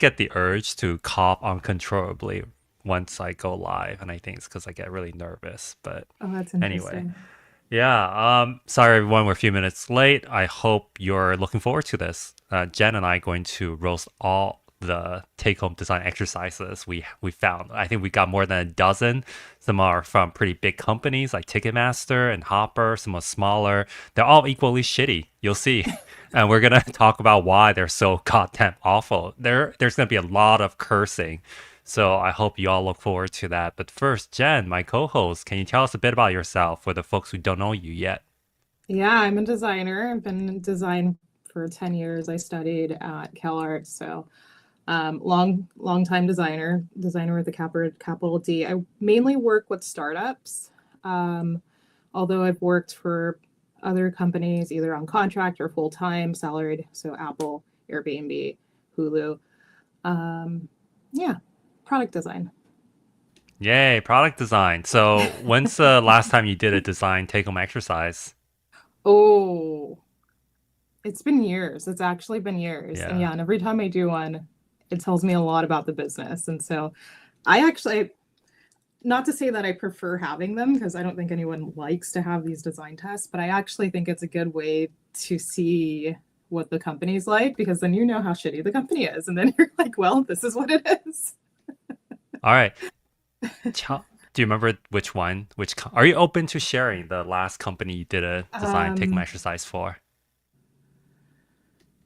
get the urge to cough uncontrollably once I go live, and I think it's because I get really nervous. But Oh, that's anyway, interesting. yeah. Sorry everyone, we're a few minutes late. I hope you're looking forward to this. Jen and I are going to roast all the take-home design exercises we found. I think we got more than a dozen. Some are from pretty big companies like Ticketmaster and Hopper. Some are smaller. They're all equally shitty. You'll see. And we're gonna talk about why they're so goddamn awful. There's gonna be a lot of cursing. So I hope you all look forward to that. But first, Jen, my co-host, can you tell us a bit about yourself for the folks who don't know you yet? Yeah, I'm a designer. I've been in design for 10 years. I studied at CalArts, so long time designer with a capital D. I mainly work with startups, um, although I've worked for other companies either on contract or full time, salaried. So Apple, Airbnb, Hulu. Um, yeah, product design. Yay, product design. So when's the last time you did a design take-home exercise? Oh, it's been years. It's actually been years. And Yeah. yeah, and every time I do one, it tells me a lot about the business. And so I actually, not to say that I prefer having them because I don't think anyone likes to have these design tests, but I actually think it's a good way to see what the company's like because then you know how shitty the company is. And then you're like, well, this is what it is. All right. Do you remember which one? Are you open to sharing the last company you did a design take-home Um, exercise for?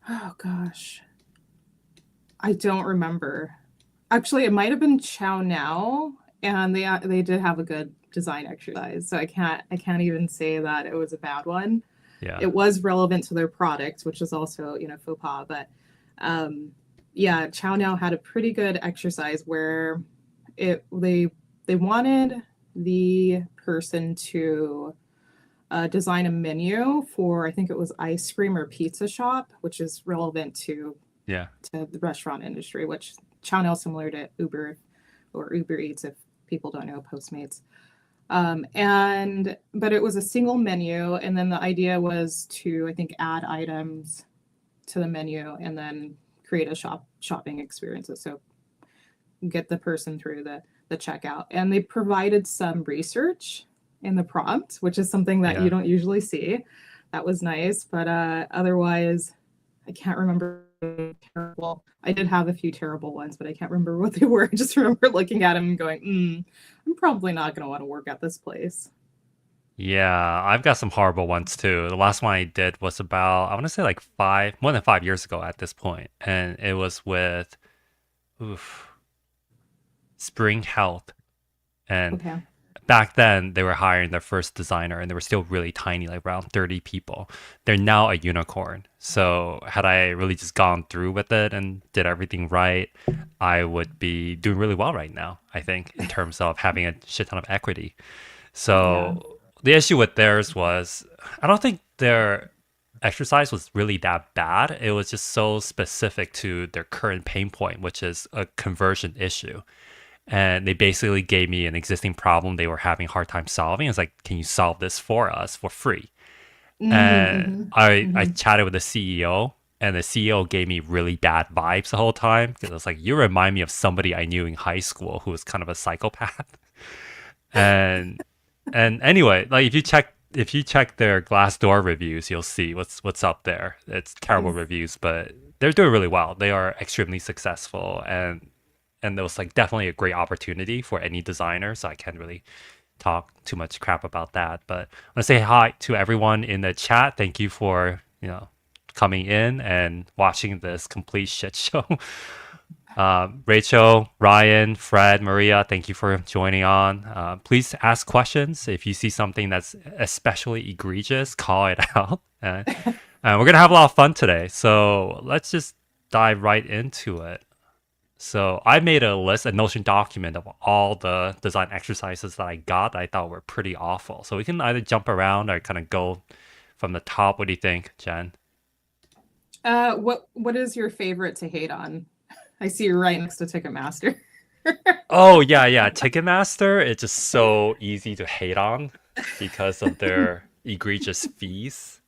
oh gosh, I don't remember. Actually, it might have been Chow Now, and they did have a good design exercise. So I can't even say that it was a bad one. Yeah. It was relevant to their product, which is also faux pas. But um, yeah, Chow Now had a pretty good exercise where it they wanted the person to design a menu for I think it was ice cream or pizza shop, which is relevant Yeah. to the restaurant industry, which Chow Now is similar to Uber or Uber Eats if people don't know Postmates. And but it was a single menu, and then the idea was to I think add items to the menu and then create a shopping experience. So get the person through the checkout. And they provided some research in the prompt, which is something that you Yeah. don't usually see. That was nice, but otherwise, I can't remember. Terrible. I did have a few terrible ones, but I can't remember what they were. I just remember looking at them and going, I'm probably not going to want to work at this place. Yeah, I've got some horrible ones too. The last one I did was about, I want to say like more than 5 years ago at this point, and it was with oof, Spring Health. And Okay. back then, they were hiring their first designer, and they were still really tiny, like around 30 people. They're now a unicorn. So had I really just gone through with it and did everything right, I would be doing really well right now, I think, in terms of having a shit ton of equity. Yeah. So the issue with theirs was I don't think their exercise was really that bad. It was just so specific to their current pain point, which is a conversion issue. And they basically gave me an existing problem they were having a hard time solving. It's like, can you solve this for us for free? And Mm-hmm, I mm-hmm. chatted with the CEO, and the CEO gave me really bad vibes the whole time because I was like, you remind me of somebody I knew in high school who was kind of a psychopath. And anyway, like if you check their Glassdoor reviews, you'll see what's up there. It's terrible Is reviews, but they're doing really well. They are extremely successful, and it was like definitely a great opportunity for any designer. So I can't really talk too much crap about that. But I want to say hi to everyone in the chat. Thank you for coming in and watching this complete shit show. Rachel, Ryan, Fred, Maria, thank you for joining on. Please ask questions. If you see something that's especially egregious, call it out. And we're going to have a lot of fun today. So let's just dive right into it. So I made a list, a Notion document of all the design exercises that I got that I thought were pretty awful. So we can either jump around or kind of go from the top. What do you think, Jen? what is your favorite to hate on? I see you're right next to Ticketmaster. Oh yeah, yeah. Ticketmaster, it's just so easy to hate on because of their egregious fees.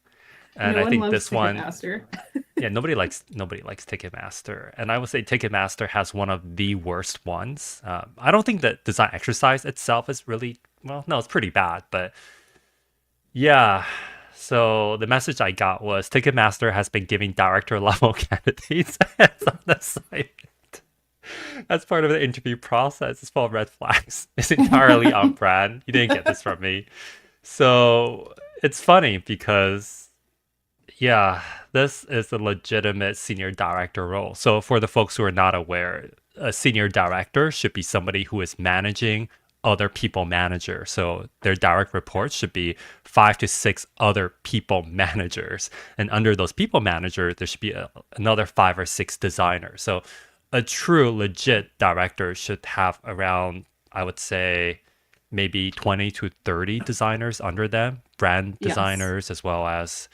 And No I one think loves this one, Ticketmaster. yeah, nobody likes Ticketmaster, and I would say Ticketmaster has one of the worst ones. I don't think that design exercise itself is really well. No, it's pretty bad, but yeah. So the message I got was Ticketmaster has been giving director level candidates ads on the site as part of the interview process. It's full of red flags. It's entirely on brand. You didn't get this from me. So it's funny because yeah, this is a legitimate senior director role. So, for the folks who are not aware, a senior director should be somebody who is managing other people managers. So, their direct reports should be 5 to 6 other people managers. And under those people managers, there should be another 5 or 6 designers. So, a true legit director should have around, I would say, maybe 20 to 30 designers under them, brand Yes. designers, as well as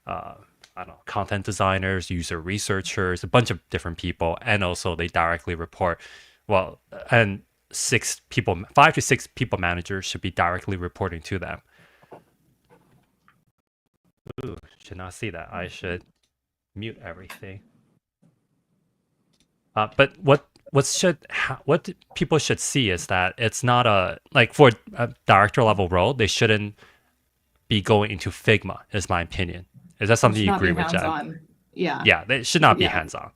uh, I don't know, content designers, user researchers, a bunch of different people, and also they directly report. Well, and 6 people, 5 to 6 people managers should be directly reporting to them. Ooh, should not see that. I should mute everything. But what people should see is that it's not a like for a director level role, they shouldn't be going into Figma, is my opinion. Is that It something should you not agree be with, Jen? hands-on. Yeah. Yeah, they should not be Yeah. hands on.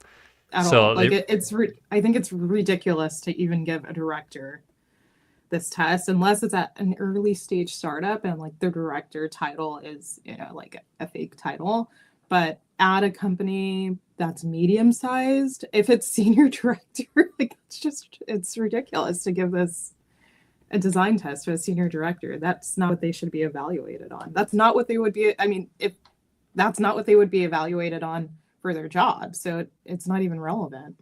At all. So Like they, I think it's ridiculous to even give a director this test unless it's at an early stage startup and like the director title is, like a fake title. But at a company that's medium sized, if it's senior director, like it's ridiculous to give this a design test to a senior director. That's not what they should be evaluated on. That's not what they would be. I mean, if that's not what they would be evaluated on for their job, so it's not even relevant.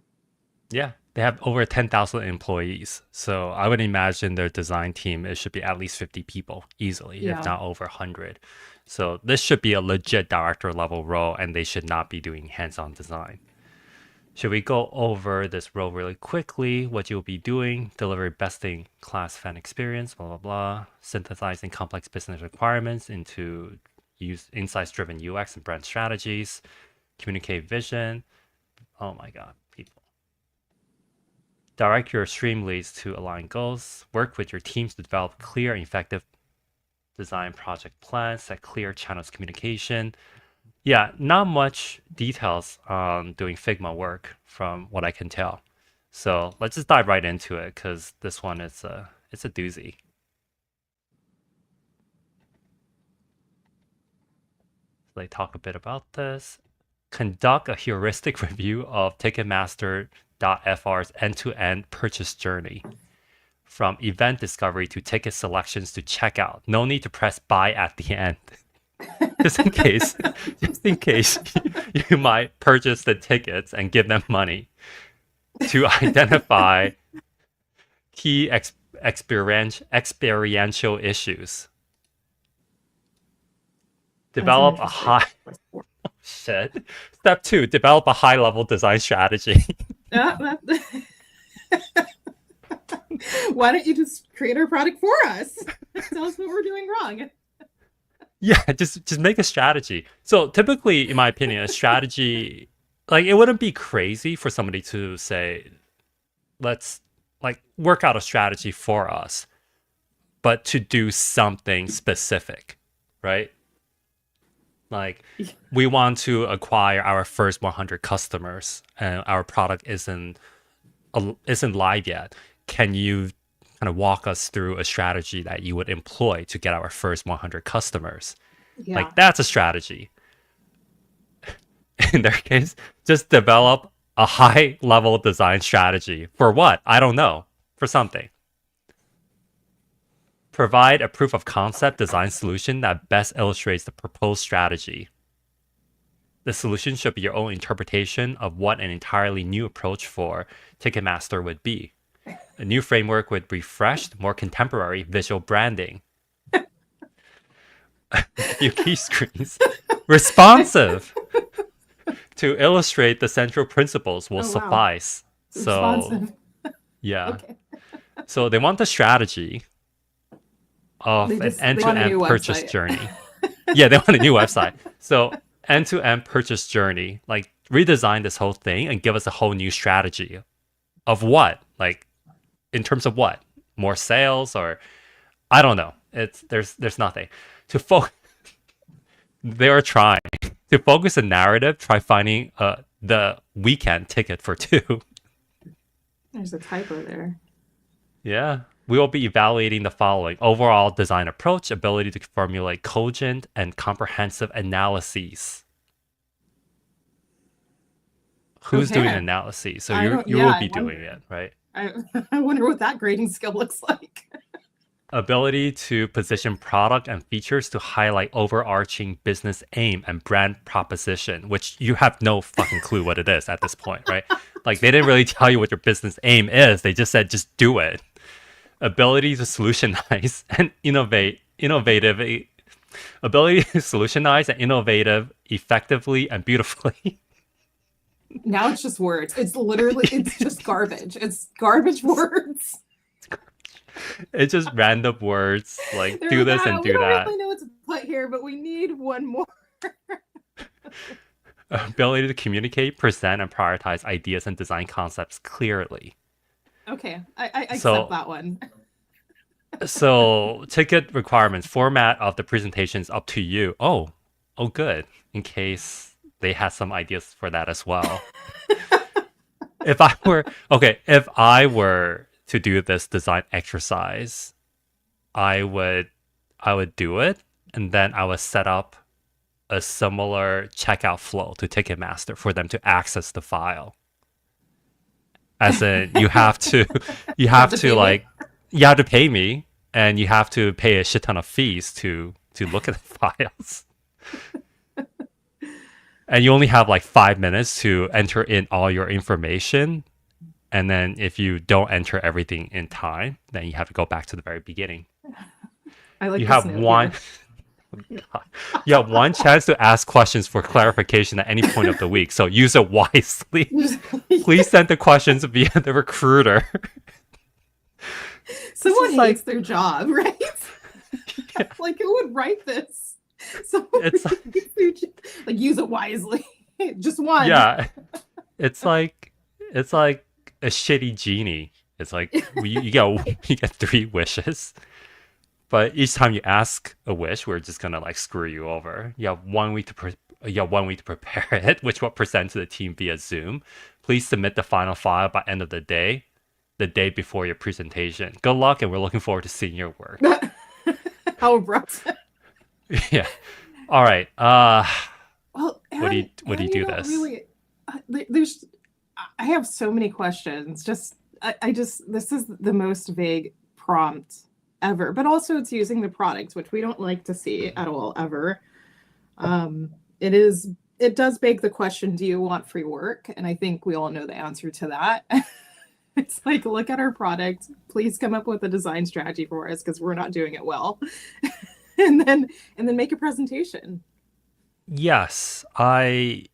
yeah, they have over 10,000 employees. So I would imagine their design team, it should be at least 50 people easily, if Yeah. not over 100. So this should be a legit director level role, and they should not be doing hands-on design. Should we go over this role really quickly? What you'll be doing, deliver best in class fan experience, blah, blah, blah, synthesizing complex business requirements into use insights driven UX and brand strategies, communicate vision. Oh my God, people. Direct your stream leads to align goals, work with your teams to develop clear and effective design project plans, set clear channels of communication. Yeah, not much details on doing Figma work from what I can tell. So let's just dive right into it because this one is it's a doozy. So they talk a bit about this. Conduct a heuristic review of Ticketmaster.fr's end-to-end purchase journey. From event discovery to ticket selections to checkout. No need to press buy at the end. just in case, just in case you might purchase the tickets and give them money to identify key experiential issues. Develop a high shit. Step 2: develop a high-level design strategy. Why don't you just create our product for us? Tell us what we're doing wrong. Yeah, just make a strategy. So typically, in my opinion, a strategy, like it wouldn't be crazy for somebody to say, let's like work out a strategy for us, but to do something specific, right? Like we want to acquire our first 100 customers and our product isn't live yet. Can you kind of walk us through a strategy that you would employ to get our first 100 customers? Yeah. Like that's a strategy. In their case, just develop a high level design strategy for what? I don't know. For something. Provide a proof of concept design solution that best illustrates the proposed strategy. The solution should be your own interpretation of what an entirely new approach for Ticketmaster would be. A new framework with refreshed, more contemporary visual branding. Few key screens. Responsive to illustrate the central principles will suffice. Responsive. Yeah. Okay. So they want the strategy of an end-to-end purchase journey. Yeah, they want a new website. So end-to-end purchase journey, like redesign this whole thing and give us a whole new strategy of what, like in terms of what, more sales or I don't know. It's there's nothing to focus. They are trying to focus a narrative. Try finding the weekend ticket for two. There's a typo there. Yeah. We will be evaluating the following overall design approach, ability to formulate cogent and comprehensive analyses. Who's doing Okay. analyses? So I don't, you yeah, will I be doing wonder, it, right? I, I wonder what that grading skill looks like. Ability to position product and features to highlight overarching business aim and brand proposition, which you have no fucking clue what it is at this point, right? Like they didn't really tell you what your business aim is. They just said just do it. Ability to solutionize and innovative ability to solutionize and innovative effectively and beautifully. Now it's just words. It's literally, it's just garbage. It's garbage words. It's just random words like They're do like, this I and don't, we do don't that. really know what to put here, but we need one more. Ability to communicate, present, and prioritize ideas and design concepts clearly. Okay, I accept So that one. so ticket requirements, format of the presentation is up to you. Oh good. In case they had some ideas for that as well. If I were okay, if I were to do this design exercise, I would I would do it and then I would set up a similar checkout flow to Ticketmaster for them to access the file. As in you You have have to to pay me. like you have to pay me and you have to pay a shit ton of fees to look at the files. And you only have like 5 minutes to enter in all your information. And then if you don't enter everything in time, then you have to go back to the very beginning. I like You this have note one here. you have one chance to ask questions for clarification at any point of the week. So use it wisely. Please send the questions via the recruiter. This Someone is hates like their job, right? Like, who would write this? Someone it's hates their job. Like, use it wisely. Just one. yeah, it's like it's like a shitty genie. It's like you get you get 3 wishes, but each time you ask a wish, we're just gonna like screw you over. You have 1 week to you have 1 week to prepare it, which we'll present to the team via Zoom. Please submit the final file by end of the day before your presentation. Good luck, and we're looking forward to seeing your work. How abrupt. Yeah. All right. Well, What do you Aaron, you do don't this? really. There's. I have so many questions. Just, I just. This is the most vague prompt ever. But also, it's using the product, which we don't like to see at all ever. It is. It does beg the question: do you want free work? And I think we all know the answer to that. It's like, look at our product. Please come up with a design strategy for us because we're not doing it well. and then make a presentation. Yes, I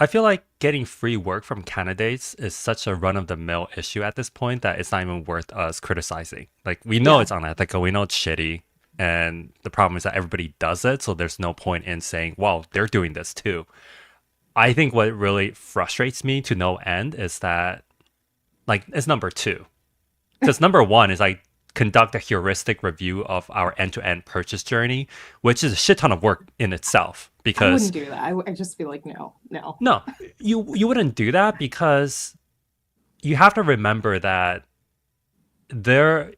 feel like getting free work from candidates is such a run of the mill issue at this point that it's not even worth us criticizing. Like we know Yeah. it's unethical, we know it's shitty, and the problem is that everybody does it, so there's no point in saying, "Well, they're doing this too." I think what really frustrates me to no end is that like it's number two. Because number one is like conduct a heuristic review of our end-to-end purchase journey, which is a shit ton of work in itself. I Because wouldn't do that. I just feel like, no, no. no, you wouldn't do that because you have to remember that their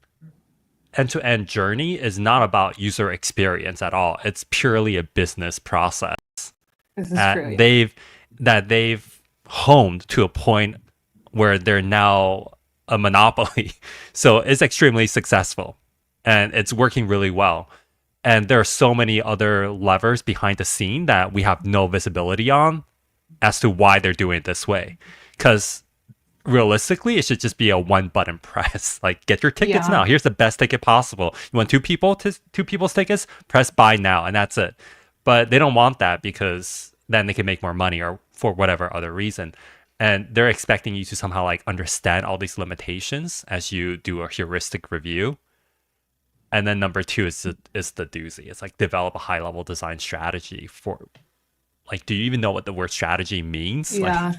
end-to-end journey is not about user experience at all. It's purely a business process This is that true. Yeah. they've honed to a point where they're now a monopoly. So it's extremely successful and it's working really well. And there are so many other levers behind the scene that we have no visibility on as to why they're doing it this way. Because realistically, it should just be a one button press. Like, get your tickets Yeah. now. Here's the best ticket possible. You want two people's tickets? Press buy now, and that's it. But they don't want that because then they can make more money or for whatever other reason. And they're expecting you to somehow like understand all these limitations as you do a heuristic review. And then number two is the doozy. It's like develop a high level design strategy for like, do you even know what the word strategy means? Like Yeah,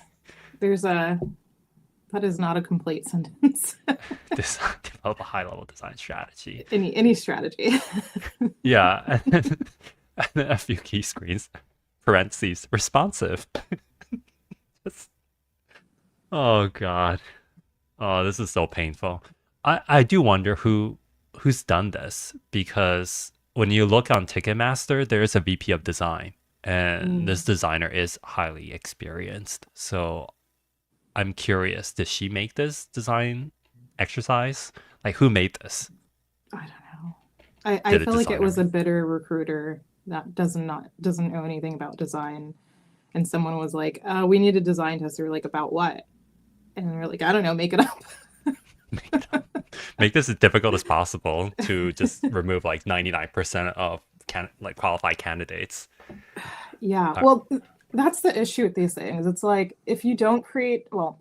there's a that is not a complete sentence. this develop a high level design strategy. Any strategy. Yeah. And then a few key screens, parentheses, responsive. Just, oh God. Oh, this is so painful. I do wonder who's done this because when you look on Ticketmaster, there is a VP of design, and Mm, this designer is highly experienced. So I'm curious, did she make this design exercise? Like, who made this? I don't know. I Did a feel like it designer was make a it? bitter recruiter that doesn't know anything about design, and someone was like, "We need a design test." We're like, "About what?" And we're like, "I don't know, make it up." Make it up. Make this as difficult as possible to just remove like 99% of like qualified candidates. Yeah, Uh, well, that's the issue with these things. It's like if you don't create, well,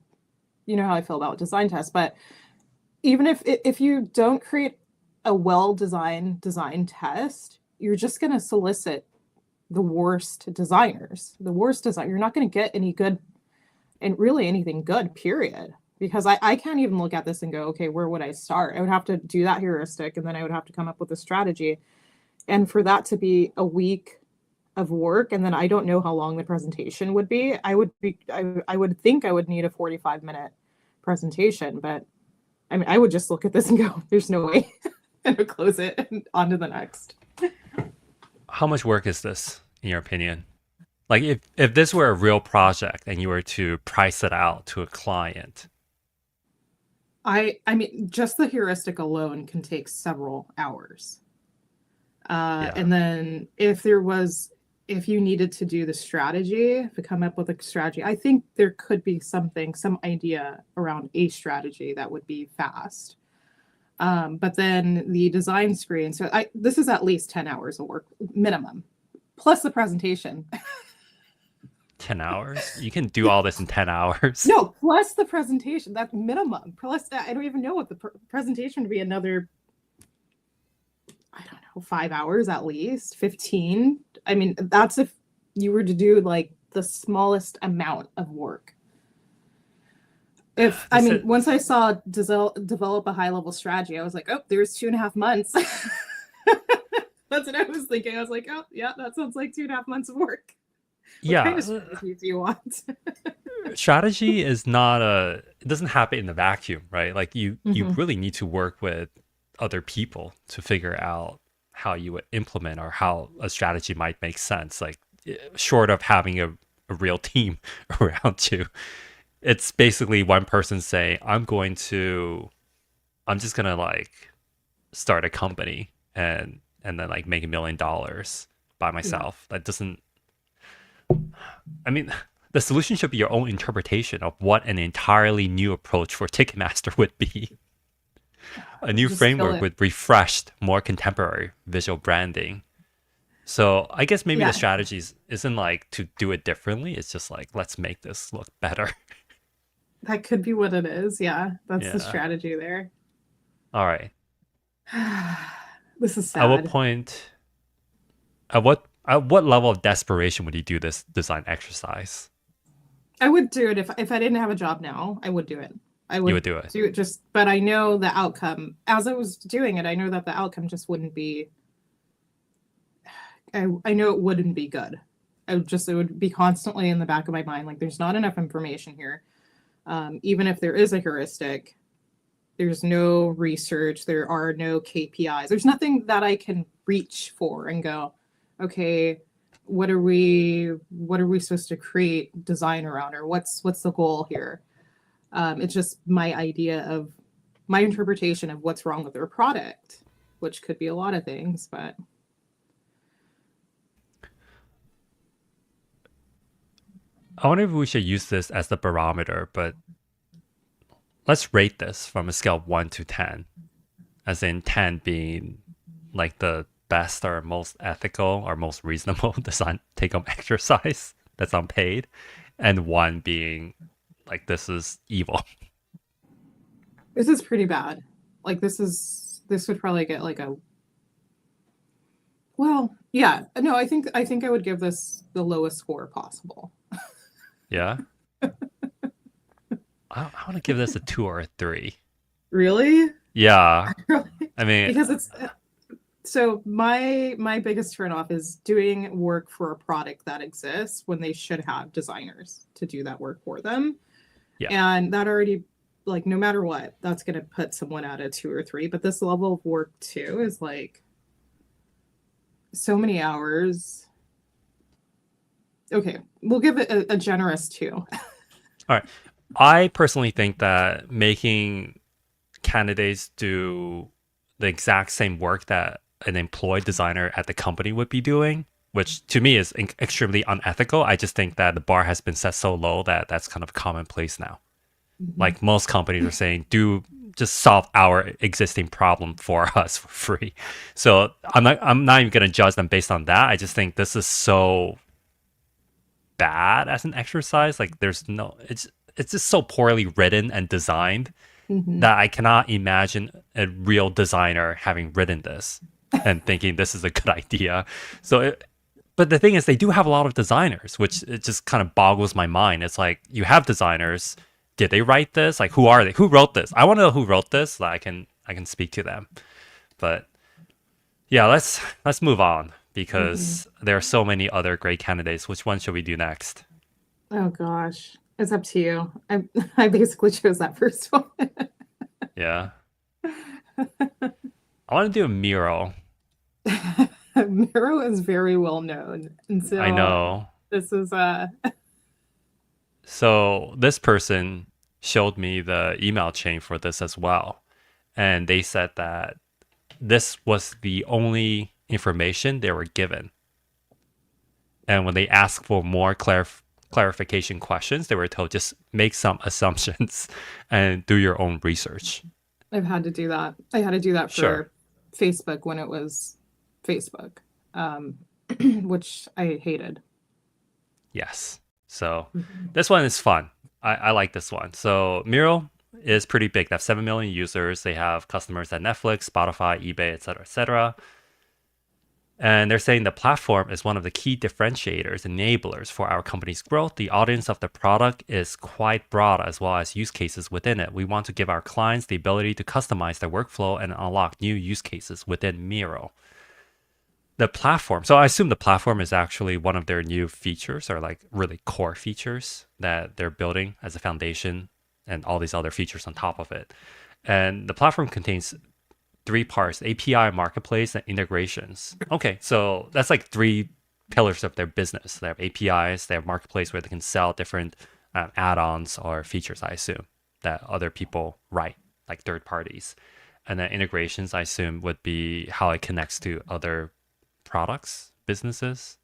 you know how I feel about design tests, but even if you don't create a well-designed design test, you're just going to solicit the worst designers. The worst design. You're not going to get any good and really anything good, period. Because I can't even look at this and go, okay, where would I start? I would have to do that heuristic and then I would have to come up with a strategy. And for that to be a week of work, and then I don't know how long the presentation would be, I would think I would need a 45-minute presentation, but I mean, I would just look at this and go, there's no way, and I would close it and on to the next. how much work is this, in your opinion? Like, if this were a real project and you were to price it out to a client, I mean, just the heuristic alone can take several hours. yeah, And then if you needed to do the strategy, to come up with a strategy, I think there could be some idea around a strategy that would be fast. But then the design screen, so this is at least 10 hours of work minimum, plus the presentation. 10 hours, you can do all this in 10 hours. No, plus the presentation, that minimum. Plus, I don't even know what the presentation would be another, I don't know, 5 hours at least, 15. I mean, that's if you were to do like the smallest amount of work. If I This mean, is, once I saw develop a high level strategy, I was like, oh, there's 2.5 months. That's what I was thinking. I was like, oh, yeah, that sounds like 2.5 months of work. What kind yeah, of strategy do you want? strategy is not a, it doesn't happen in a vacuum, right? Like you Mm-hmm. really need to work with other people to figure out how you would implement or how a strategy might make sense. Like short of having a real team around you, it's basically one person saying, I'm just gonna like start a company and then like make $1 million by Yeah. myself. That doesn't, I mean, the solution should be your own interpretation of what an entirely new approach for Ticketmaster would be. A new Just fill framework it. with refreshed, more contemporary visual branding. So I guess maybe the Yeah, strategies isn't like to do it differently. It's just like let's make this look better. that could be what it is. Yeah, that's the Yeah. strategy there. All right. This is At what sad. point? At what level of desperation would you do this design exercise? I would do it if I didn't have a job now. I would do it. I You would would do it. do it just, but I know the outcome. As I was doing it, I know that the outcome just wouldn't be. I know it wouldn't be good. It would be constantly in the back of my mind. Like there's not enough information here. Even if there is a heuristic, there's no research. There are no KPIs. There's nothing that I can reach for and go, okay, what are we supposed to create design around, or what's the goal here? It's just my idea of my interpretation of what's wrong with their product, which could be a lot of things, but I wonder if we should use this as the barometer, but let's rate this from a scale of 1 to 10, as in 10 being like the best or most ethical or most reasonable design take home exercise that's unpaid, and 1 being like this is evil. this is pretty bad. Like this would probably get like a Well, yeah, no, I think I would give this the lowest score possible. Yeah. I want to give this a 2 or a 3. Really? Yeah. I mean, Because it's so my biggest turnoff is doing work for a product that exists when they should have designers to do that work for them. yeah. And that already, like, no matter what, that's going to put someone at a 2 or 3. But this level of work too is like so many hours. Okay, we'll give it a generous 2. All right. I personally think that making candidates do the exact same work that an employed designer at the company would be doing, which to me is extremely unethical. I just think that the bar has been set so low that that's kind of commonplace now. Mhm. Like most companies are saying, do just solve our existing problem for us for free. So I'm not even gonna judge them based on that. I just think this is so bad as an exercise. Like there's no it's just so poorly written and designed Mhm. that I cannot imagine a real designer having written this and thinking this is a good idea. But the thing is, they do have a lot of designers, which it just kind of boggles my mind. It's like you have designers. Did they write this? Like, who are they? Who wrote this? I want to know who wrote this, so that I can speak to them. But yeah, let's move on Mhm. because there are so many other great candidates. Which one should we do next? Oh gosh, it's up to you. I basically chose that first one. Yeah, I want to do a mural. Miro is very well known, and I so know. this is So this person showed me the email chain for this as well. And they said that this was the only information they were given. And when they asked for more clarification questions, they were told just make some assumptions and do your own research. I've had to do that. I had to do that Sure. for Facebook when it was Facebook, um, which I hated. Yes. So Mhm. this one is fun. I like this one. So Miro is pretty big. They have 7 million users. They have customers at Netflix, Spotify, eBay, etc., etc. And they're saying the platform is one of the key differentiators, enablers for our company's growth. The audience of the product is quite broad as well as use cases within it. We want to give our clients the ability to customize their workflow and unlock new use cases within Miro. The platform, so I assume the platform is actually one of their new features or like really core features that they're building as a foundation and all these other features on top of it. And the platform contains 3 parts: API, marketplace, and integrations. Okay, so that's like 3 pillars of their business. They have APIs, they have marketplace where they can sell different add-ons or features, I assume, that other people write, like third parties. And then integrations, I assume, would be how it connects to other products, businesses,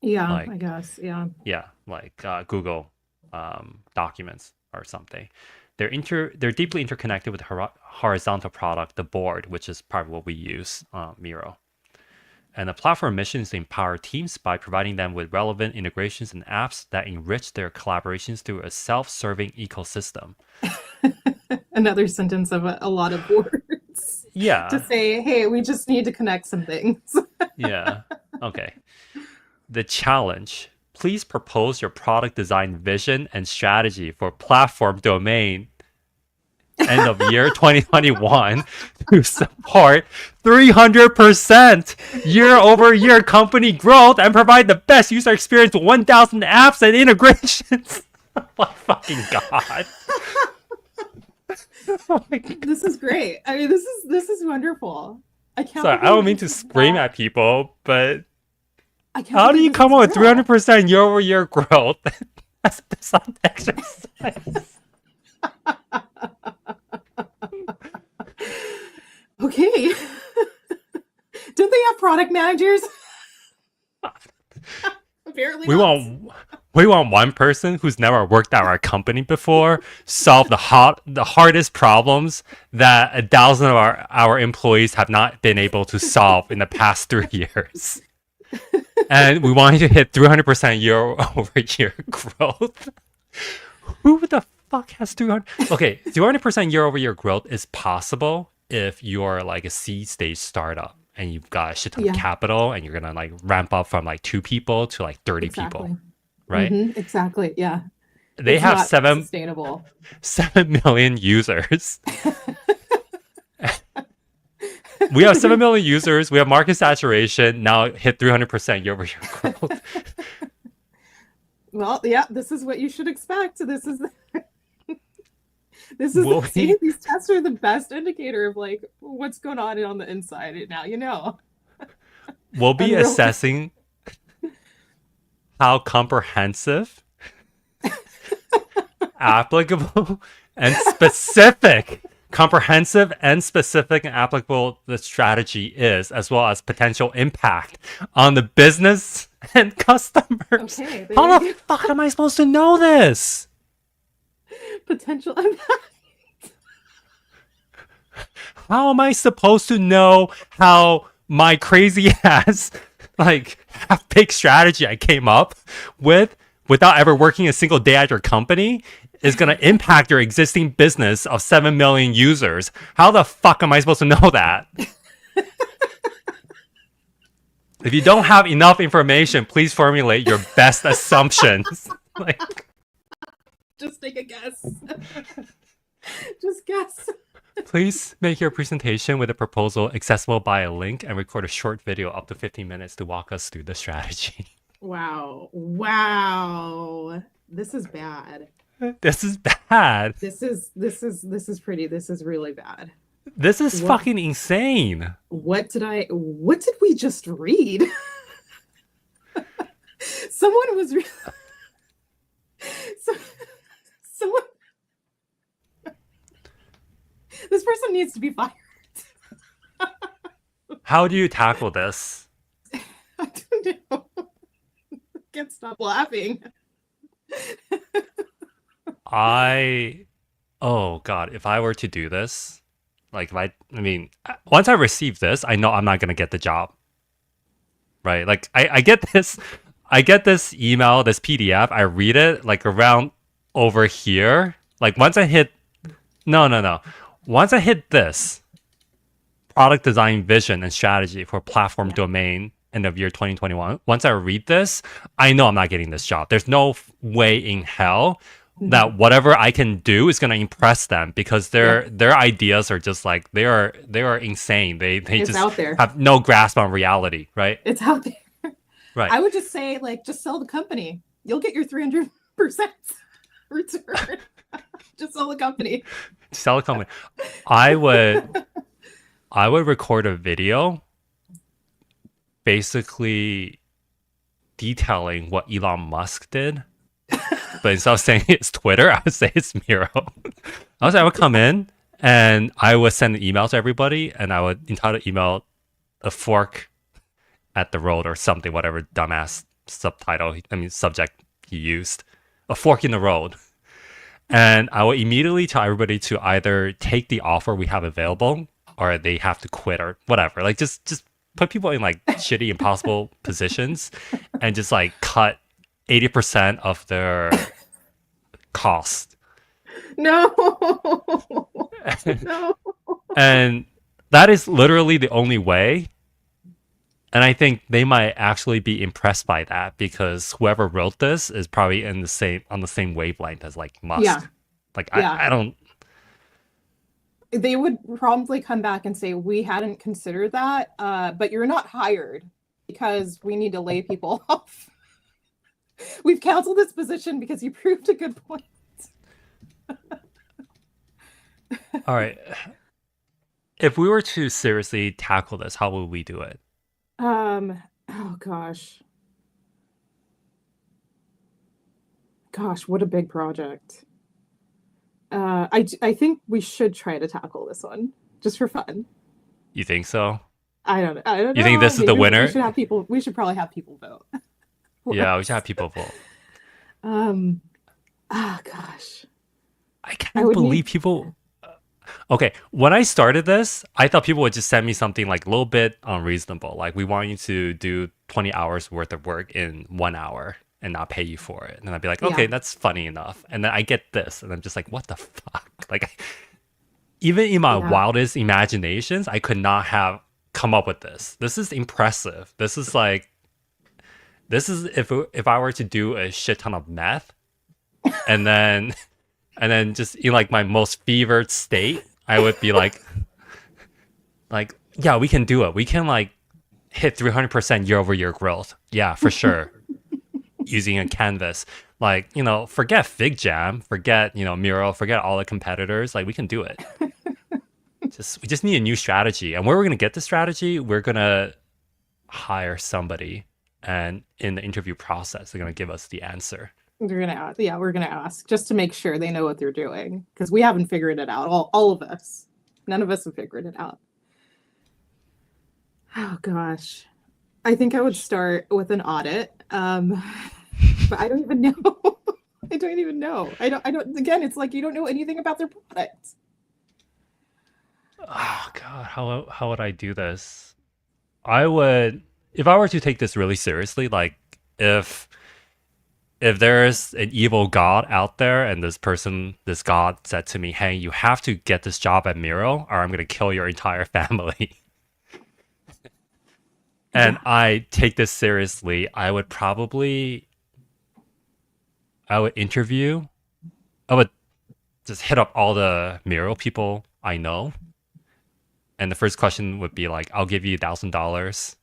Yeah, like I guess. Yeah. yeah, like Google Documents or something. They're deeply interconnected with the horizontal product, the board, which is part of what we use, Miro. And the platform mission is to empower teams by providing them with relevant integrations and apps that enrich their collaborations through a self-serving ecosystem. Another sentence of a lot of words to Yeah, say, hey, we just need to connect some things. yeah. Okay. The challenge. Please propose your product design vision and strategy for platform domain end of year 2021 to support 300% year over year company growth and provide the best user experience with 1,000 apps and integrations. Oh my fucking god. Oh my god. This is great. I mean, this is wonderful. I can't Sorry, I don't believe mean this to is scream not. at people, but I can't how do believe you this come is up with real. 300% year over year growth as a design exercise? Okay. Don't they have product managers? Apparently We not. want we want one person who's never worked at our company before solve the hardest problems that 1,000 of our employees have not been able to solve in the past 3 years. And we want you to hit 300% year over year growth. Who the fuck has 300? Okay, 300% year over year growth is possible if you're like a seed stage startup and you've got a shit ton of Yeah, capital and you're gonna like ramp up from like 2 people to like 30 people, exactly. right? Exactly. Yeah. They It's have not seven sustainable. 7 million users. We have 7 million users. We have market saturation. Now hit 300% year-over-year growth. Well, yeah, this is what you should expect. This is Will see, we these tests are the best indicator of like what's going on the inside. Now you know. will be Unreal. assessing how comprehensive, applicable, and specific, comprehensive and specific and applicable the strategy is, as well as potential impact on the business and customers. Okay, there How you the go. fuck am I supposed to know this? Potential impact. How am I supposed to know how my crazy ass, like, half baked strategy I came up with without ever working a single day at your company is going to impact your existing business of 7 million users? How the fuck am I supposed to know that? If you don't have enough information, please formulate your best assumptions. Like, Just take a guess. Just guess. please make your presentation with a proposal accessible by a link and record a short video up to 15 minutes to walk us through the strategy. Wow. Wow. This is bad. This is bad. This is pretty. This is really bad. This is What? fucking insane. What did we just read? Someone was so, someone this person needs to be fired. How do you tackle this? I don't know. Can't stop laughing. Oh God, if I were to do this, like, once I receive this, I know I'm not going to get the job. Right? Like, I get this email, this PDF, I read it like around over here. Like, once I hit, no. Once I hit this product design vision and strategy for platform domain end of year 2021, once I read this, I know I'm not getting this job. There's no way in hell that whatever I can do is going to impress them, because their ideas are just like, they are insane. They It's just out there. have no grasp on reality, right? It's out there. Right. I would just say, like, just sell the company. You'll get your 300% return. Just sell the company. Sell a company. I would record a video basically detailing what Elon Musk did. But instead of saying it's Twitter, I would say it's Miro. I would come in and I would send an email to everybody, and I would entitle the email "A Fork at the Road" or something, whatever dumbass subject he used. A fork in the road. And I will immediately tell everybody to either take the offer we have available, or they have to quit, or whatever. Like, just put people in like shitty, impossible positions, and just like cut 80% of their cost. No. No. And that is literally the only way. And I think they might actually be impressed by that, because whoever wrote this is probably on the same wavelength as like Musk. Yeah. Like, Yeah. I don't. They would promptly come back and say, we hadn't considered that, but you're not hired because we need to lay people off. We've canceled this position because you proved a good point. All right. If we were to seriously tackle this, how would we do it? Oh gosh. Gosh, what a big project. I think we should try to tackle this one just for fun. You think so? I don't know. You think this is the winner? We should probably have people vote. Yeah, we should have people vote. Gosh. I can't believe people. Okay, when I started this, I thought people would just send me something like a little bit unreasonable. Like, we want you to do 20 hours worth of work in 1 hour and not pay you for it. And I'd be like, okay, that's funny enough. And then I get this, and I'm just like, what the fuck? Like, even in my wildest imaginations, I could not have come up with this. This is impressive. This is like, this is if I were to do a shit ton of meth, and then just in like my most fevered state, I would be like, yeah, we can do it. We can like hit 300% year over year growth. Yeah, for sure. Using a canvas, like, forget Fig Jam, forget, Miro, forget all the competitors. Like, we can do it. We just need a new strategy. And where we're gonna get the strategy, we're gonna hire somebody, and in the interview process, they're gonna give us the answer. We're gonna ask just to make sure they know what they're doing, because we haven't figured it out. All of us, none of us have figured it out. Oh gosh, I think I would start with an audit, but I don't even know. I don't even know. I don't. Again, it's like you don't know anything about their product. Oh God, how would I do this? I would, if I were to take this really seriously, like if there's an evil god out there and this god said to me, hey, you have to get this job at Miro or I'm going to kill your entire family. And I take this seriously, I would interview, I would just hit up all the Miro people I know. And the first question would be like, I'll give you $1,000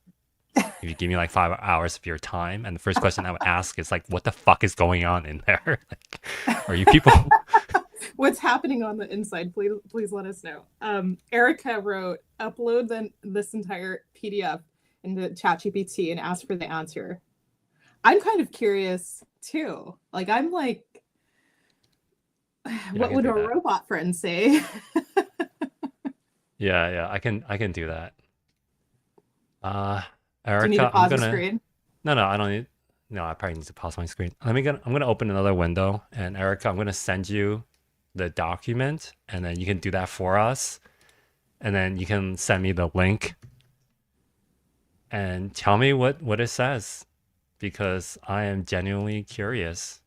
if you give me like 5 hours of your time. And the first question I would ask is like, what the fuck is going on in there? Like, are you people? What's happening on the inside? Please let us know. Erica wrote, upload this entire PDF into ChatGPT and ask for the answer. I'm kind of curious too. Like, I'm like, what would a robot friend say? Yeah, I can do that. Erica, Do you need to pause the screen? No, I don't need. No, I probably need to pause my screen. I'm gonna open another window, and Erica, I'm gonna send you the document, and then you can do that for us, and then you can send me the link, and tell me what it says, because I am genuinely curious.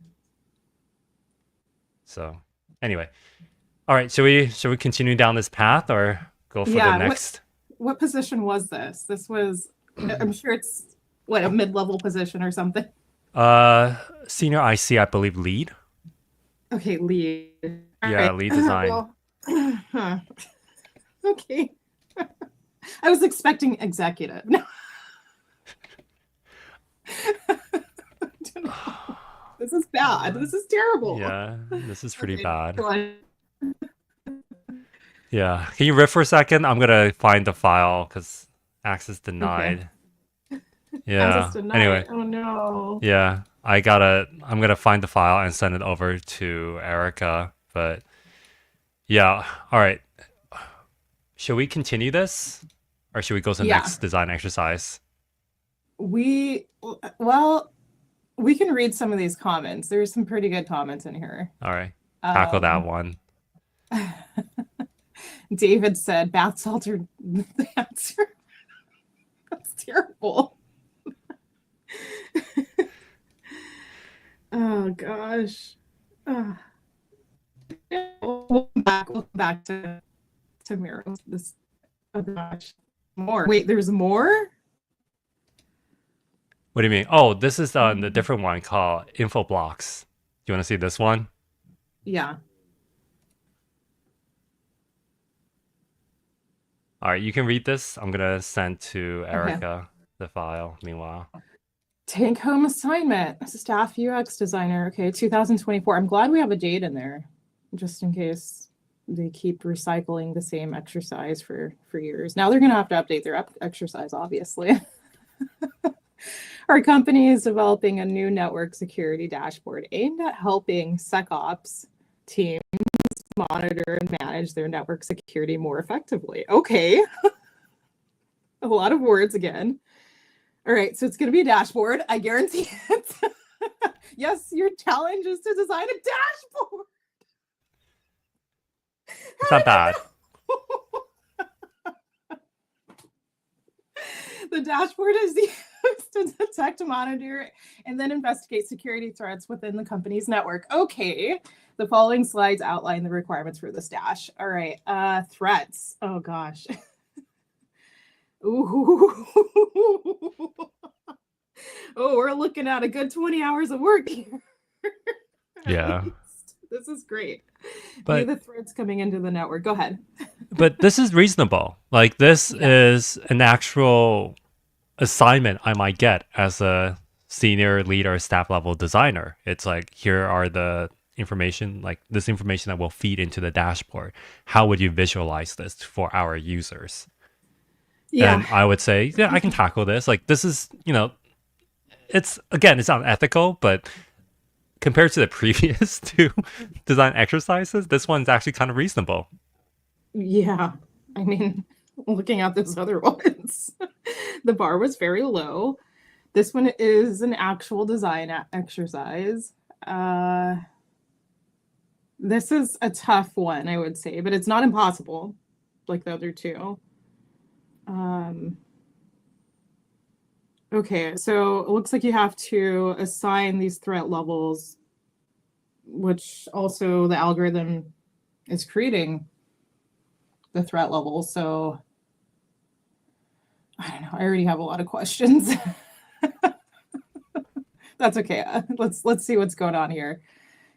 So, anyway, all right, should we continue down this path or go for the next? What position was this? This was, I'm sure it's a mid-level position or something. Senior IC, I believe, lead. Okay, lead. Yeah, right. Lead design. Okay. I was expecting executive. No. This is bad. This is terrible. Yeah, this is pretty bad. Yeah. Can you riff for a second? I'm gonna find the file because access denied. Okay. Yeah. Access denied. Anyway. Oh no. Yeah. I'm gonna find the file and send it over to Erica. But yeah. All right. Should we continue this? Or should we go to the next design exercise? We can read some of these comments. There's some pretty good comments in here. All right. Tackle that one. David said bath salts are the answer. That's terrible. Oh gosh. We'll come back to Miro. Oh gosh. More. Wait, there's more? What do you mean? Oh, this is the different one called info blocks. Do you want to see this one? Yeah. All right, you can read this. I'm gonna send to Erica the file. Meanwhile, take home assignment, staff UX designer. Okay, 2024. I'm glad we have a date in there, just in case they keep recycling the same exercise for years. Now they're gonna have to update their exercise, obviously. Our company is developing a new network security dashboard aimed at helping SecOps teams monitor and manage their network security more effectively. Okay. A lot of words again. All right, so it's going to be a dashboard. I guarantee it. Yes, your challenge is to design a dashboard. It's not bad. The dashboard is used to detect, monitor, and then investigate security threats within the company's network. Okay. The following slides outline the requirements for this dash. All right. Threats. Oh, gosh. Ooh. Oh, we're looking at a good 20 hours of work here, at Yeah. least. This is great. View But the threads coming into the network. Go ahead. this is reasonable. Like this Yeah. is an actual assignment I might get as a senior lead or staff level designer. It's like here are the information, like this information that will feed into the dashboard. How would you visualize this for our users? Yeah. And I would say, yeah, I can tackle this. Like this is, it's again, it's not ethical, but compared to the previous two design exercises, this one's actually kind of reasonable. Yeah. I mean, looking at those other ones, the bar was very low. This one is an actual design exercise. Uh, this is a tough one, I would say, but it's not impossible like the other two. Um, okay, so it looks like you have to assign these threat levels, which also the algorithm is creating the threat level. So I don't know. I already have a lot of questions. That's okay. Let's see what's going on here.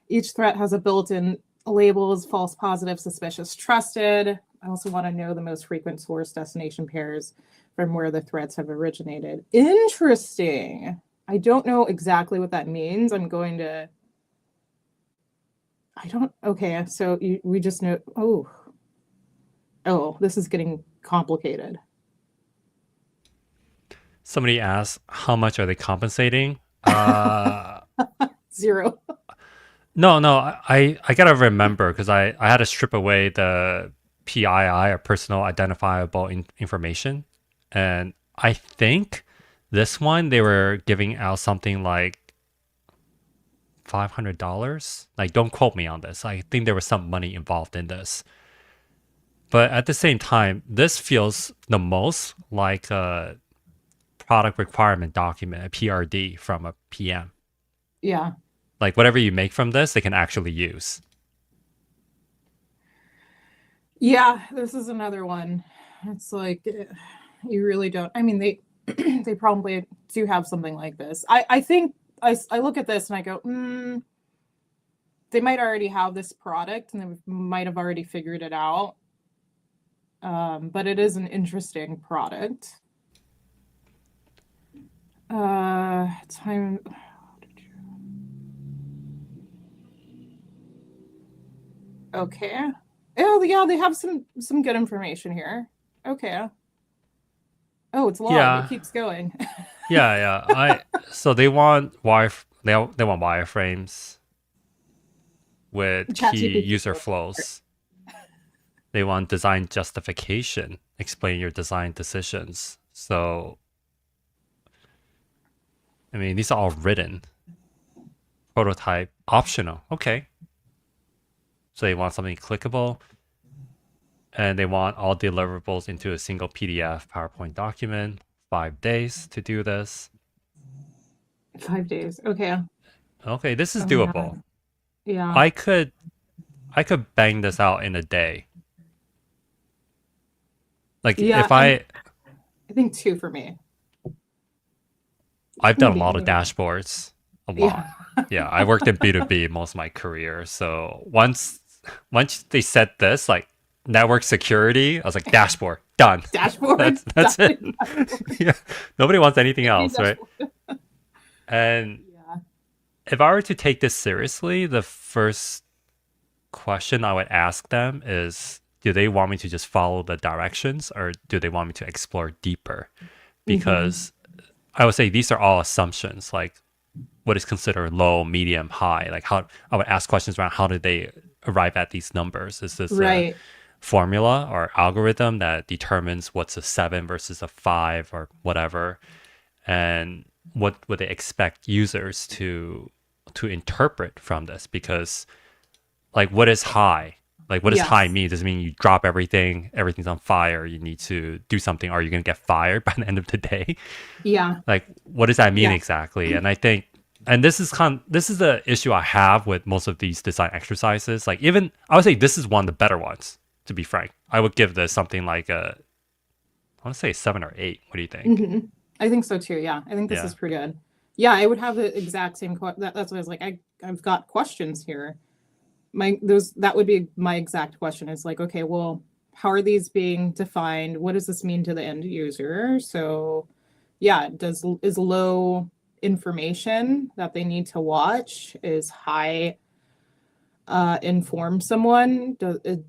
Each threat has a built-in labels: false, positive, suspicious, trusted. I also want to know the most frequent source destination pairs from where the threats have originated. Interesting. I don't know exactly what that means. I don't, okay, so we just know, oh, this is getting complicated. Somebody asked, how much are they compensating? Zero. No, I gotta remember because I had to strip away the PII or personal identifiable information, and I think this one they were giving out something like $500. Like, don't quote me on this. I think there was some money involved in this, but at the same time, this feels the most like a product requirement document, a PRD from a PM. Yeah. Like whatever you make from this, they can actually use. Yeah, this is another one. It's like you really don't. I mean, they they probably do have something like this. I think I look at this and I go, they might already have this product and they might have already figured it out. But it is an interesting product. Time. Okay. Oh yeah, they have some good information here. Okay. Oh, it's long. It Yeah, keeps going. yeah. I so they want they want wireframes with key ChatGPT. user flows. They want design justification, explain your design decisions. So I mean, these are all written. Prototype optional. Okay. So they want something clickable, and they want all deliverables into a single PDF PowerPoint document. 5 days to do this. 5 days. Okay. Okay, this is Oh doable. man. Yeah. I could bang this out in a day. Like Yeah. if And I think two for me. I've done a lot of Maybe. dashboards, a lot. Yeah. Yeah, I worked in B2B most of my career. So once they said this, like network security, I was like dashboard done. Dashboard. That's it. Yeah, nobody wants anything else, right? Dashboard. And Yeah. if I were to take this seriously, the first question I would ask them is, do they want me to just follow the directions or do they want me to explore deeper? Hmm. Because I would say these are all assumptions, like what is considered low, medium, high. Like how I would ask questions around how did they arrive at these numbers? Is this a Right. formula or algorithm that determines what's a seven versus a five or whatever? And what would they expect users to interpret from this? Because like what is high? Like what does high Yes. mean? Does it mean you drop everything, everything's on fire, you need to do something, are you gonna get fired by the end of the day? Yeah. Like what does that mean Yeah. exactly? And I think and this is the issue I have with most of these design exercises. Like even I would say this is one of the better ones, to be frank. I would give this something like a want to say 7 or 8. What do you think? Hmm. I think so too. Yeah, I think this Yeah. is pretty good. Yeah, I would have the exact same. That's what I was like. I've got questions here. That would be my exact question. Is like, okay, well, how are these being defined? What does this mean to the end user? So, yeah, does is low information that they need to watch? Is high inform someone?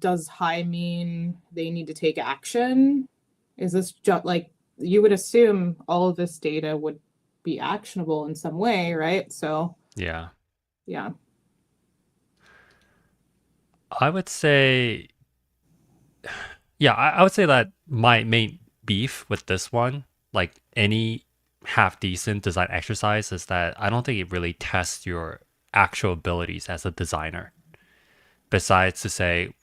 Does high mean they need to take action? Is this just like you would assume all of this data would be actionable in some way, right? So, Yeah. yeah. I would say, yeah, I would say that my main beef with this one, like any half decent design exercise, is that I don't think it really tests your actual abilities as a designer. Besides to say,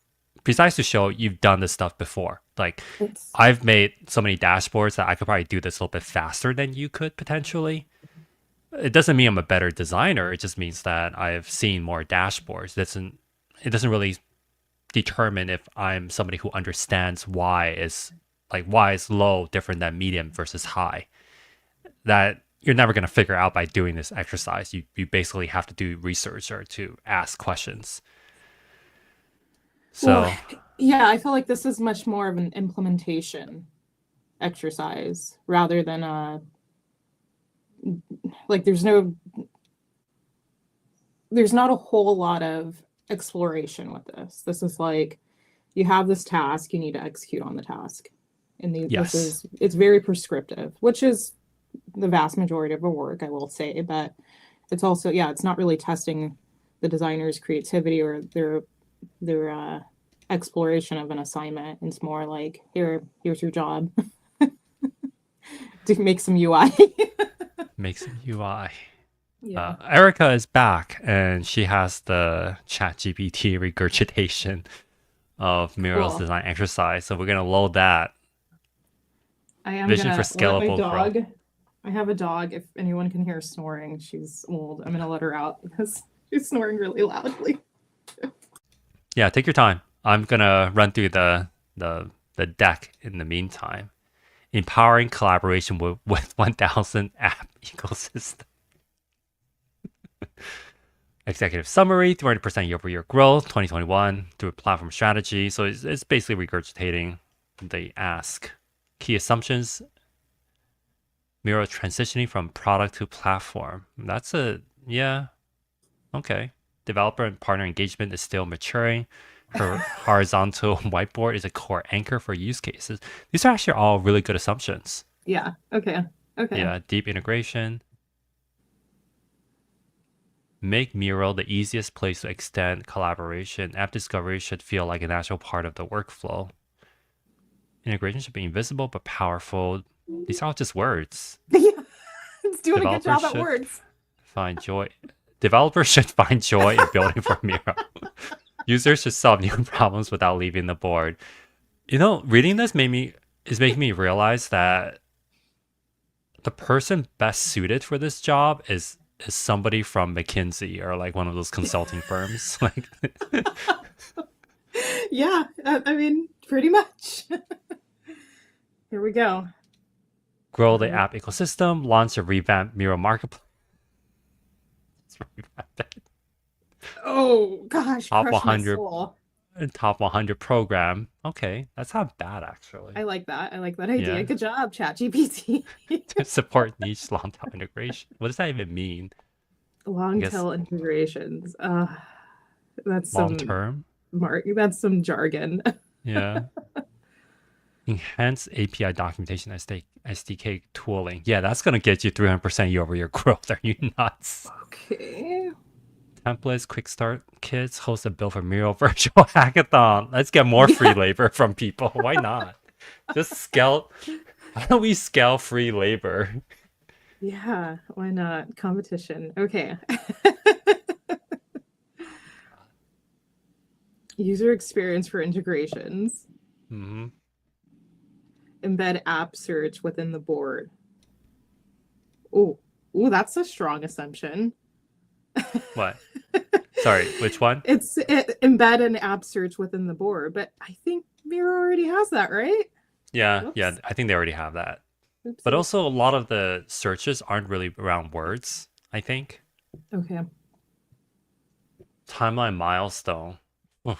besides to show you've done this stuff before. Like, It's I've made so many dashboards that I could probably do this a little bit faster than you could potentially. It doesn't mean I'm a better designer. It just means that I've seen more dashboards. It doesn't really determine if I'm somebody who understands why is low different than medium versus high. That you're never going to figure out by doing this exercise. You basically have to do research or to ask questions. Well, So yeah, I feel like this is much more of an implementation exercise rather than a like there's not a whole lot of exploration with this. This is like you have this task, you need to execute on the task. And this yes, is it's very prescriptive, which is the vast majority of the work, I will say, but it's also yeah, it's not really testing the designer's creativity or their exploration of an assignment. It's more like here's your job to make some UI. make some UI. Yeah, Erica is back and she has the ChatGPT regurgitation of Muriel's cool. design exercise. So we're going to load that. I am Vision for gonna let my scalable growth. dog. I have a dog. If anyone can hear snoring, she's old. I'm gonna let her out because she's snoring really loudly. Yeah, take your time. I'm going to run through the deck in the meantime. Empowering collaboration with 1000 app ecosystem. Executive summary, 300% year over year growth, 2021 through a platform strategy. So it's basically regurgitating the ask. Key assumptions, Miro transitioning from product to platform. Yeah, okay. Developer and partner engagement is still maturing. Her horizontal whiteboard is a core anchor for use cases. These are actually all really good assumptions. Yeah. Okay. Okay. Yeah, deep integration. Make Miro the easiest place to extend collaboration. App discovery should feel like a natural part of the workflow. Integration should be invisible but powerful. These are all just words. Yeah, it's doing a good Developers job at should words. find joy. Developers should find joy in building for Miro. Users should solve new problems without leaving the board. Reading this is making me realize that the person best suited for this job is somebody from McKinsey or like one of those consulting firms. Like Yeah, I mean, pretty much. Here we go. grow the app ecosystem, launch a revamped Miro marketplace. Oh gosh, top crush my 100 soul. top 100 program. Okay, that's not bad actually. I like that. I like that idea. Yeah, Good job, ChatGPT. to support niche long tail integration. What does that even mean? I Long guess tail integrations. That's long some term. that's some jargon. Yeah. Enhance API documentation SDK tooling. Yeah, that's gonna get you 300% year over year growth. Are you nuts? Okay. Templates, quick start kits, host a build for Miro virtual hackathon. Let's get more free Yeah. labor from people. Why not? Just scale. How do we scale free labor? Yeah, why not? Competition. Okay. User experience for integrations. Hmm. Embed app search within the board. Oh, that's a strong assumption. What? Sorry, which one? Embed an app search within the board, but I think Miro already has that, right? Yeah, yeah, Whoops. I think they already have that. But Oopsie. also, a lot of the searches aren't really around words, I think. Okay. Timeline milestone. Oh,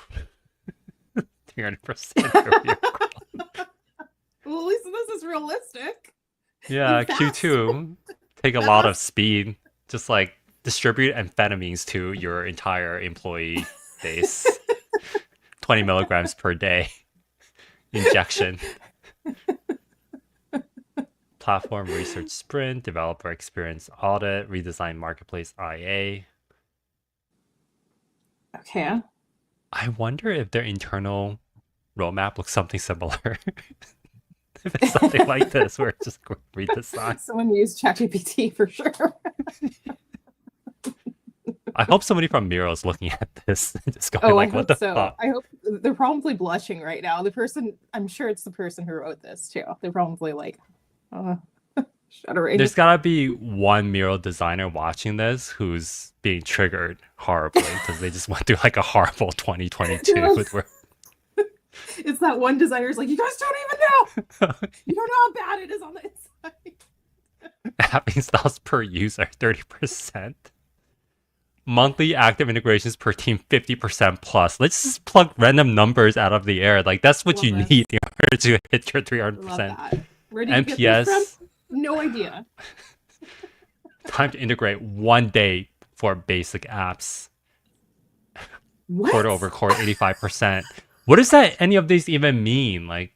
300% year over year. Well, at least this is realistic Yeah, and fast. Q2 take a lot of Fast. speed. Just like distribute amphetamines to your entire employee base. 20 milligrams per day injection. Platform research sprint, developer experience audit, redesign marketplace IA. Okay. I wonder if their internal roadmap looks something similar. If it's something like this, where it's just redesign. Someone used ChatGPT for sure. I hope somebody from Miro is looking at this and just going Oh, I like, "What hope the so. fuck?" I hope they're probably blushing right now. The person, I'm sure it's the person who wrote this too. They're probably like, uh, shuddering. There's gotta be one Miro designer watching this who's being triggered horribly because they just went through like a horrible They're 2022 like, where it's that one designer's like, you guys don't even know. You don't know how bad it is on the inside. app installs per user 30%. Monthly active integrations per team 50% plus. Let's just plug random numbers out of the air. Like that's what Love you this. need in order to hit your Love 300%. that. Where did you get this from? NPS, No idea. time to integrate 1 day for basic apps. Quarter What? over quarter 85%. What does that any of these even mean? Like,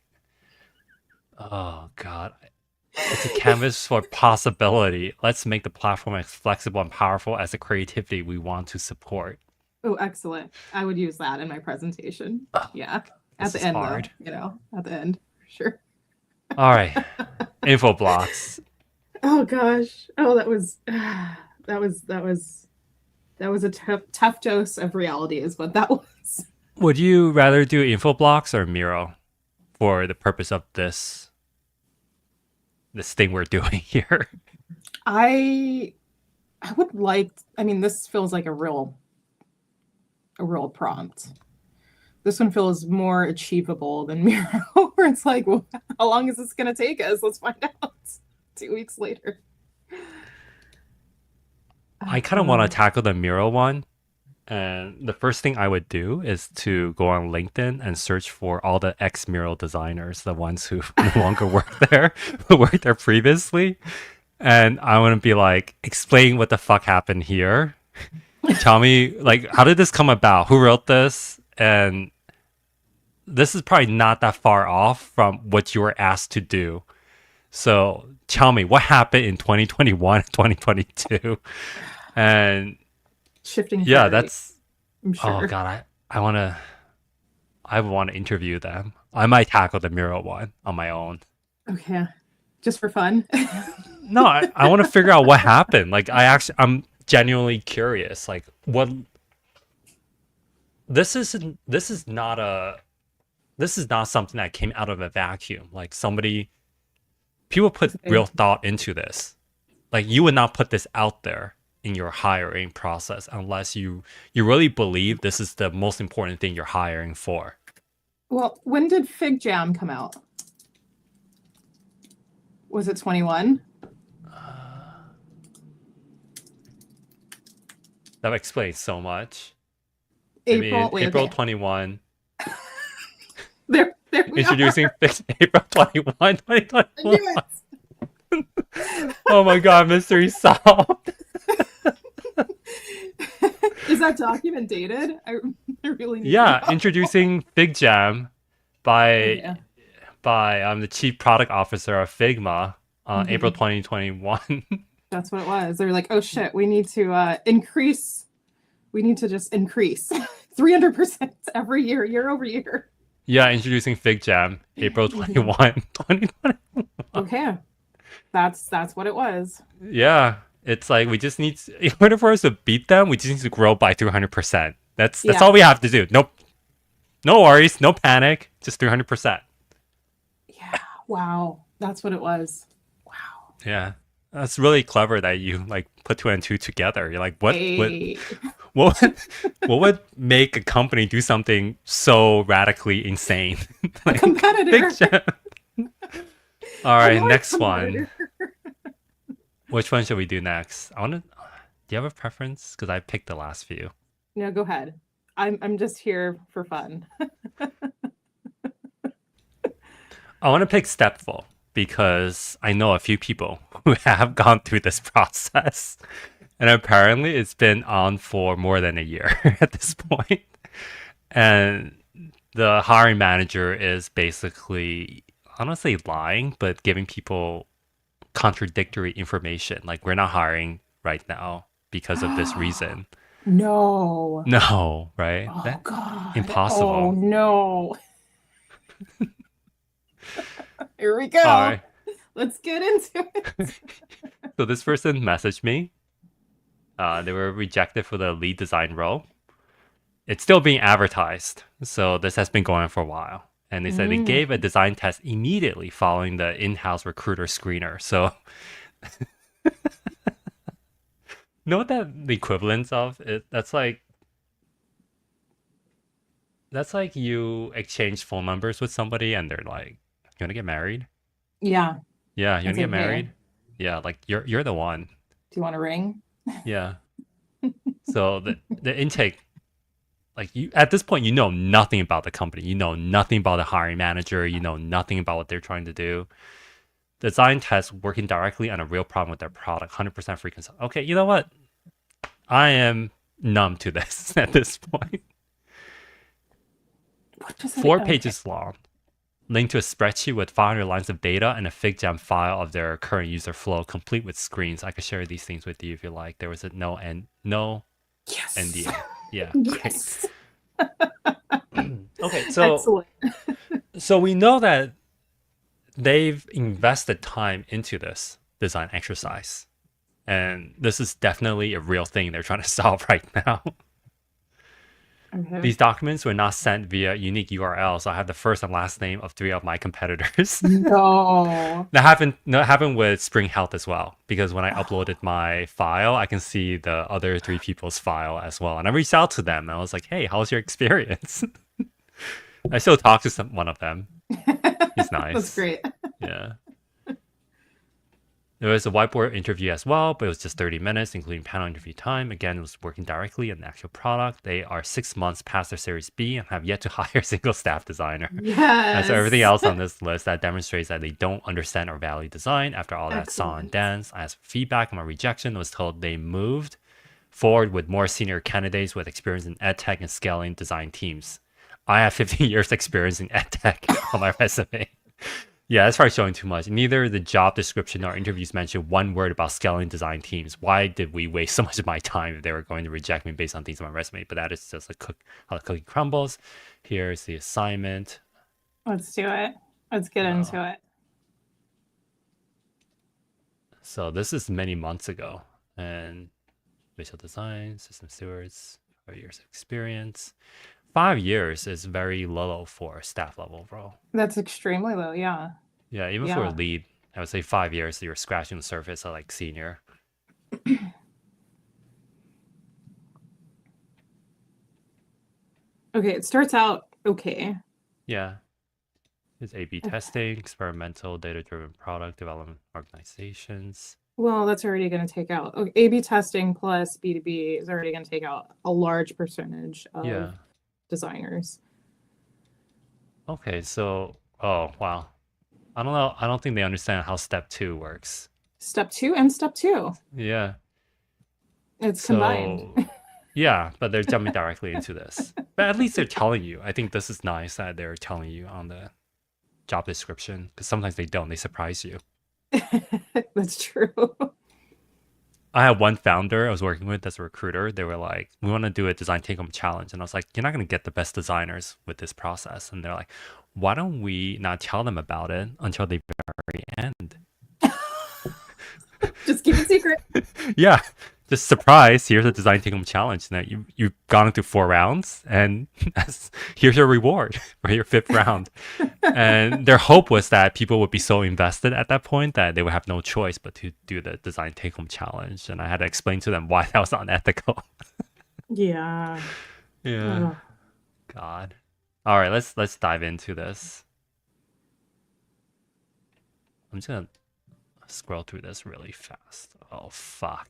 oh god. It's a canvas for possibility. Let's make the platform as flexible and powerful as the creativity we want to support. Oh, excellent. I would use that in my presentation. Oh, Yeah. At this the is end, though, hard. at the end, for sure. All right. Info blocks. Oh gosh. Oh, that was a tough dose of reality, is what that was. Would you rather do info blocks or Miro for the purpose of this thing we're doing here? I I would like. I mean, this feels like a real prompt. This one feels more achievable than Miro, where it's like, well, how long is this going to take us? Let's find out 2 weeks later. I kind of want to tackle the Miro one. And the first thing I would do is to go on LinkedIn and search for all the ex Miro designers, the ones who no longer work there, who worked there previously. And I want to be like, explain what the fuck happened here. Tell me, like, how did this come about? Who wrote this? And this is probably not that far off from what you were asked to do. So tell me what happened in 2021, 2022. And Shifting yeah, priorities, that's, I'm oh sure. God, I would want to interview them. I might tackle the Miro one on my own. Okay, just for fun. No, I want to figure out what happened. Like, I'm genuinely curious. Like, what, this is not something that came out of a vacuum. Like people put real thought into this. Like you would not put this out there in your hiring process unless you really believe this is the most important thing you're hiring for. Well, when did Fig Jam come out? Was it 21? That explains so much. Maybe April. in Wait, April okay. 21, There we are. introducing April 21, I knew 2021. it. Oh my god, mystery solved. Is that document dated? I really need to Yeah, know. introducing Fig Jam by Okay. the chief product officer of Figma on April Mhm. 2021. That's what it was. They were like, oh shit, we need to increase. We need to just increase 300% every year, year over year. Yeah, introducing Fig Jam, April Mhm. 21, 2020. Okay. That's what it was. Yeah, it's like we just need in order for us to beat them, we just need to grow by 300%. That's Yeah. all we have to do. No worries, no panic, just 300%. Yeah. Wow. That's what it was. Wow. Yeah. That's really clever that you like put two and two together. You're like, Hey. what would, what would make a company do something so radically insane? A Like Big competitor. Jam. All I right, know I'm next one. smarter. Which one should we do next? I want to. Do you have a preference? Because I picked the last few. No, go ahead. I'm just here for fun. I want to pick Stepful because I know a few people who have gone through this process, and apparently it's been on for more than a year at this point. And the hiring manager is basically, honestly, lying, but giving people contradictory information. Like, we're not hiring right now because of this reason. No. No, right? Oh That God. Oh impossible. no. Here we All go. right. Let's get into it. So this person messaged me. They were rejected for the lead design role. It's still being advertised, so this has been going on for a while. And they said they gave a Mm. design test immediately following the in-house recruiter screener. So, know what that the equivalence of it? That's like you exchange phone numbers with somebody, and they're like, "You want to get married? Yeah. Yeah, you want It's to get like, hey, married? Yeah, like you're the one. do you want a ring? Yeah." So the intake, like, you at this point, you know nothing about the company, you know nothing about the hiring manager, you know nothing about what they're trying to do. Design test working directly on a real problem with their product, 100% free consult. Okay, you know what? I am numb to this at this point. What does it? Four Okay. pages long, linked to a spreadsheet with 500 lines of data and a FigJam file of their current user flow, complete with screens. I could share these things with you if you like. There was a no Yes. NDA. Yeah, great. Yes. Okay, so Excellent. we know that they've invested time into this design exercise, and this is definitely a real thing they're trying to solve right now. Okay. These documents were not sent via unique URL, so I have the first and last name of three of my competitors. No. That happened with Spring Health as well, because when I uploaded my file, I can see the other three people's file as well. And I reached out to them and I was like, "Hey, how's your experience?" I still talk to one of them. He's That's nice. great. Yeah. There was a whiteboard interview as well, but it was just 30 minutes, including panel interview time. Again, it was working directly on the actual product. They are 6 months past their Series B and have yet to hire a single staff designer. And so everything Yes. else on this list that demonstrates that they don't understand or value design. After all that song and Excellent. dance, I asked for feedback on my rejection. Was told they moved forward with more senior candidates with experience in edtech and scaling design teams. I have 15 years experience in edtech on my resume. Yeah, that's probably showing too much. Neither the job description nor interviews mention one word about scaling design teams. Why did we waste so much of my time if they were going to reject me based on things on my resume? But that is just how the cookie crumbles. Here's the assignment. Let's do it. Let's get Uh, into it. so this is many months ago. And visual design, system stewards, 5 years of experience. 5 years is very low for staff level role. That's extremely low. Yeah. Yeah, even for a Yeah. lead, I would say 5 years, so you're scratching the surface of like senior. Okay. It starts out okay. Yeah, it's A/B testing, experimental data-driven product development organizations. Well, that's already going to take out A/B testing plus B2B is already going to take out a large percentage of Yeah. designers. Okay, so oh wow. I don't know. I don't think they understand how step two works. Step two and step two. Yeah. It's combined. So yeah, but they're jumping directly into this. But at least they're telling you. I think this is nice that they're telling you on the job description, because sometimes they don't. They surprise you. That's true. I had one founder I was working with as a recruiter. They were like, "We want to do a design take home challenge," and I was like, "You're not going to get the best designers with this process." And they're like, "Why don't we not tell them about it until the very end?" Just keep it secret. Yeah, just surprise. Here's a design take home challenge. That you've gone into 4 rounds, and here's your reward for your fifth round. And their hope was that people would be so invested at that point that they would have no choice but to do the design take home challenge. And I had to explain to them why that was unethical. Yeah. Yeah. Ugh. God. All right, let's dive into this. I'm just gonna scroll through this really fast. Oh fuck.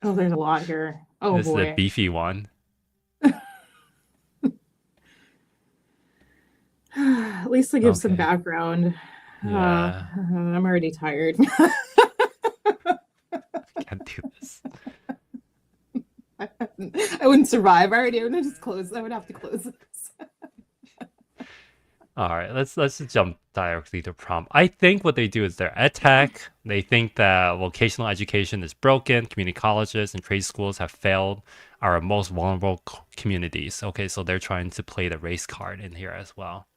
Oh, there's a lot here. Oh This is the boy. beefy one. At least I give some Okay. background. Yeah. I'm already tired. I can't do this. I wouldn't survive. I already would just close. I would have to close this. All right, let's just jump directly to prompt. I think what they do is they're ed tech. They think that vocational education is broken. Community colleges and trade schools have failed our most vulnerable communities. Okay, so they're trying to play the race card in here as well.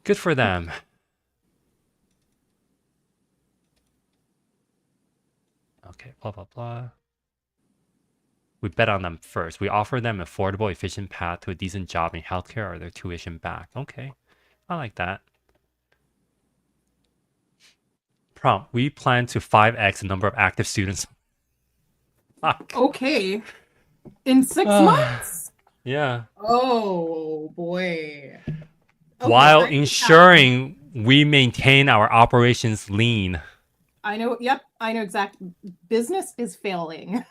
Good for them. Okay, blah blah blah. We bet on them first. We offer them affordable, efficient path to a decent job in healthcare or their tuition back. Okay, I like that. Prompt. We plan to 5x the number of active students. Fuck. Okay. In 6 months? Yeah. Oh boy. Okay, While I have. ensuring we maintain our operations lean. I know. Yep, I know exact. Business is failing.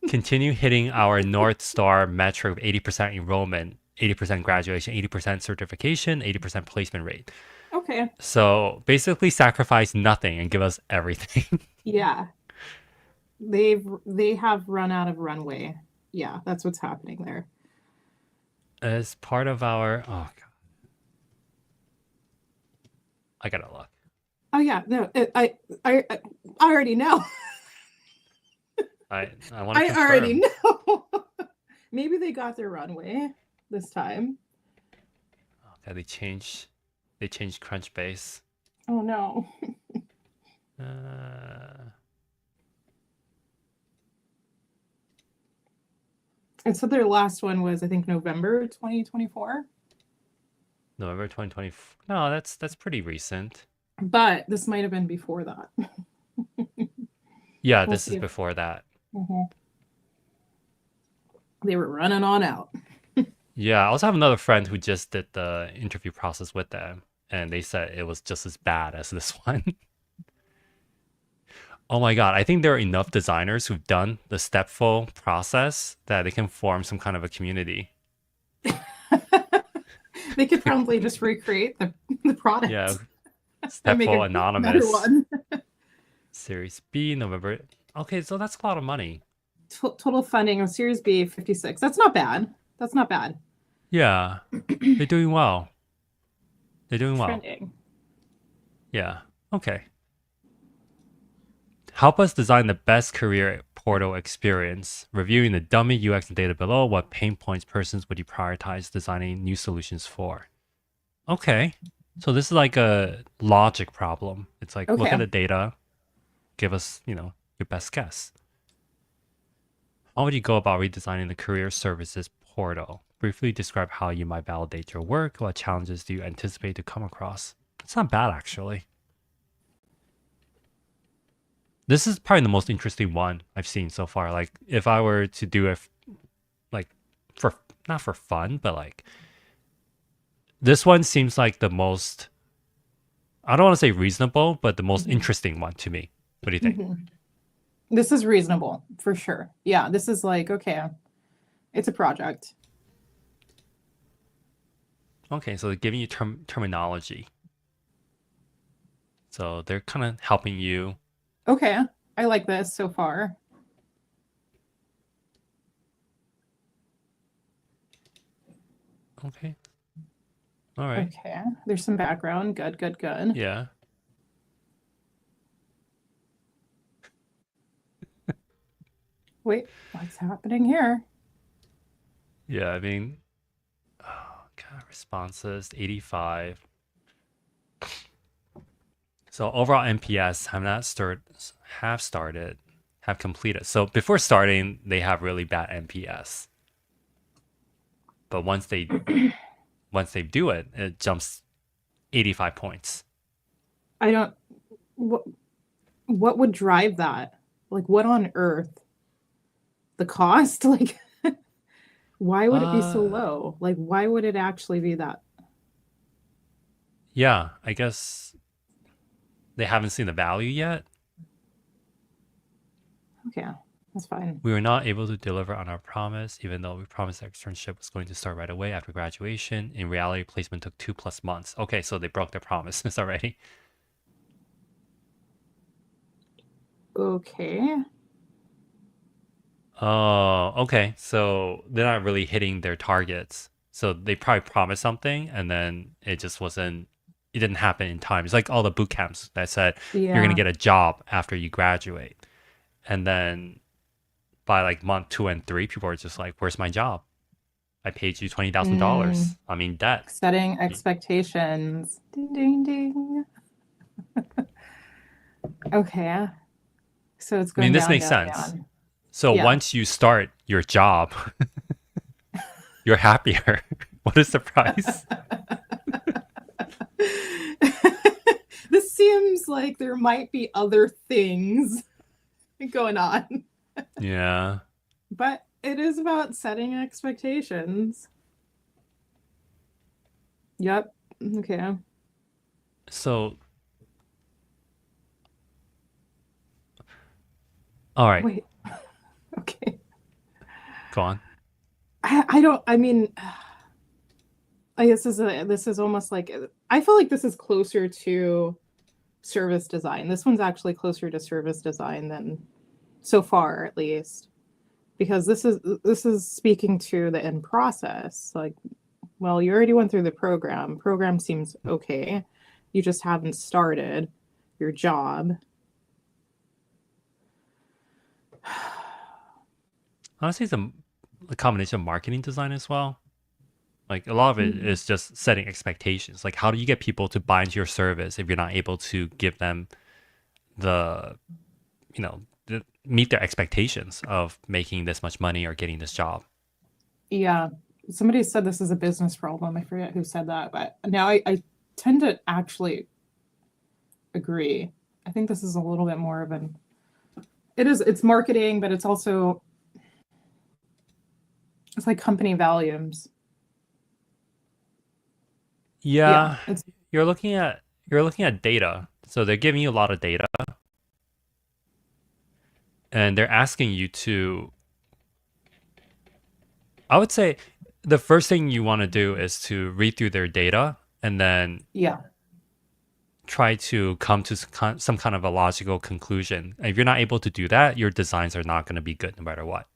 Continue hitting our North Star metric of 80% enrollment, 80% graduation, 80% certification, 80% placement rate. Okay. So basically sacrifice nothing and give us everything. Yeah. They have run out of runway. Yeah, that's what's happening there. As part of our oh god. I gotta look. Oh yeah, no, I already know. I want to I already confirm. know. Maybe they got their runway this time. Okay, they changed Crunchbase. Oh no. Uh, And so their last one was, I think, November 2024. November 2020. No, that's pretty recent. But this might have been before that. Yeah, We'll this see is if before that. they were running on out. Yeah, I also have another friend who just did the interview process with them, and they said it was just as bad as this one. Oh my god, I think there are enough designers who've done the stepful process that they can form some kind of a community. They could probably just recreate the Yeah, product and make stepful a better anonymous one. Series B November. Okay, so that's a lot of money. Total funding of Series B 56. That's not bad. That's not bad. Yeah, they're doing well. They're doing well. Trending. Yeah. Okay. Help us design the best career portal experience. Reviewing the dummy UX data below, what pain points persons would you prioritize designing new solutions for? Okay. So this is like a logic problem. It's like look Okay. at the data, give us, your best guess. How would you go about redesigning the career services portal? Briefly describe how you might validate your work. What challenges do you anticipate to come across? It's not bad actually. This is probably the most interesting one I've seen so far. Like if I were to do it like for not for fun, but like this one seems like the most I don't want to say reasonable, but the most interesting one to me. What do you think? This is reasonable for sure. Yeah, this is like, okay, it's a project. Okay, so they're giving you terminology. So they're kind of helping you. Okay, I like this so far. Okay. All right. Okay, there's some background. Good, good, good. Yeah. Wait, what's happening here? Yeah, I mean, oh, God, responses 85. So overall NPS have started, have completed. So before starting, they have really bad NPS. But once they do it, it jumps 85 points. I don't. What would drive that? Like, what on earth? The cost? Like, why would it be so low? Like, why would it actually be that? Yeah, I guess they haven't seen the value yet. Okay, that's fine. We were not able to deliver on our promise, even though we promised our externship was going to start right away after graduation. In reality, placement took 2+ months. Okay, so they broke their promises already. Okay. Oh, okay. So they're not really hitting their targets. So they probably promised something and then it just wasn't, it didn't happen in time. It's like all the boot camps that said you're going to Yeah. get a job after you graduate. And then by like month 2 and 3, people are just like, where's my job? I paid you Mm, $20,000. I'm in debt. setting I expectations. Ding, ding, ding. Okay. So it's mean, going this down, makes down, sense. down. So Yeah. once you start your job, you're happier. What is the price? This seems like there might be other things going on, Yeah. but it is about setting expectations. Yep. Okay. So, all right, Wait. Okay. go on. I don't, I mean, I guess this is almost like, I feel like this is closer to service design. This one's actually closer to service design than so far, at least, because this is speaking to the end process. Like, well, you already went through the program. Program seems okay. You just haven't started your job. Honestly, it's a combination of marketing design as well. Like a lot of it Mm. is just setting expectations. Like, how do you get people to buy into your service if you're not able to give them the, meet their expectations of making this much money or getting this job? Yeah. Somebody said this is a business problem. I forget who said that, but now I tend to actually agree. I think this is a little bit more of an it's marketing, but it's also it's like company values. Yeah, Yeah, it's you're looking at you're looking at data. So they're giving you a lot of data and they're asking you to, I would say the first thing you want to do is to read through their data and then yeah, try to come to some kind of a logical conclusion. If you're not able to do that, your designs are not going to be good no matter what.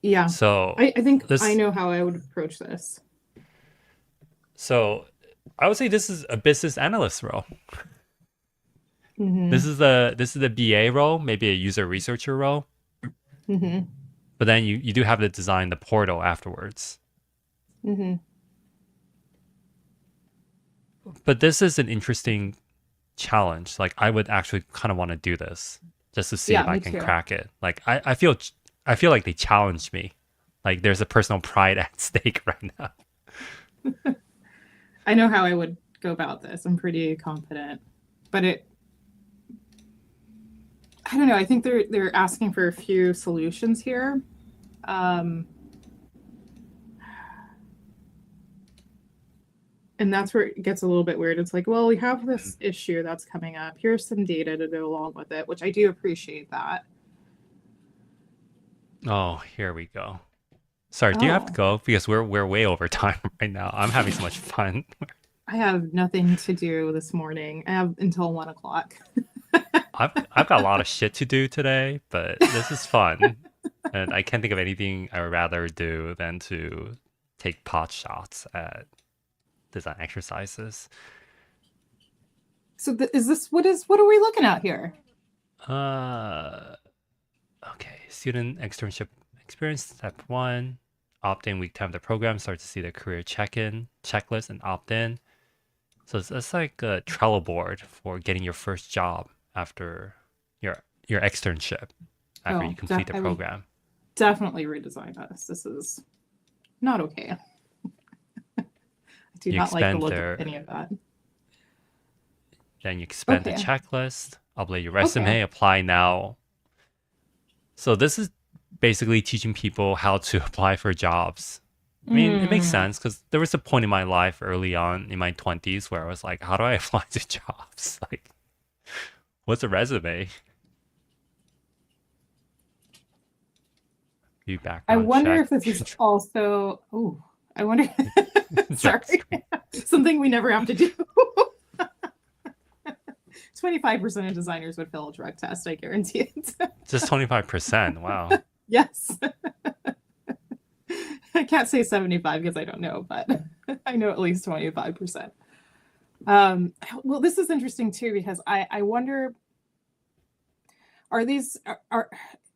yeah. So I think I this, know how I would approach this. so I would say this is a business analyst role. Mm-hmm. This is the BA role, maybe a user researcher role, Mm-hmm. but then you do have to design the portal afterwards. Mm-hmm. But this is an interesting challenge. Like I would actually kind of want to do this just to see Yeah, if I me can too. crack it. Like I feel like they challenged me. Like there's a personal pride at stake right now. I know how I would go about this. I'm pretty confident. But I don't know. I think they're asking for a few solutions here. Um, and that's where it gets a little bit weird. It's like, well, we have this issue that's coming up. Here's some data to go along with it, which I do appreciate that. Oh, here we go. Sorry, do you have to Oh, go? Because we're way over time right now. I'm having so much fun. I have nothing to do this morning. I have until 1 o'clock. I've got a lot of shit to do today, but this is fun. And I can't think of anything I would rather do than to take pot shots at design exercises. So is this what are we looking at here? Uh okay. Student externship experience, step one. Opt in week 10 of the program, start to see the career check-in, checklist, and opt in. So it's like a Trello board for getting your first job after your externship, after you Oh, complete the I would program. definitely redesign this. This is not okay. I do You not like the expand look of their any of that. Then you expand the Okay. checklist, upload your Okay. resume, apply now. So this is basically teaching people how to apply for jobs. I mean, it makes Mm. sense because there was a point in my life early on in my 20s where I was like, how do I apply to jobs? Like, what's a resume? View I background wonder check. if this is also, oh, I wonder, Drug sorry, screen. something we never have to do. 25% of designers would fail a drug test, I guarantee it. Just 25%. Wow. Yes. I can't say 75 because I don't know, but I know at least 25%. Well, this is interesting too because I wonder, are these are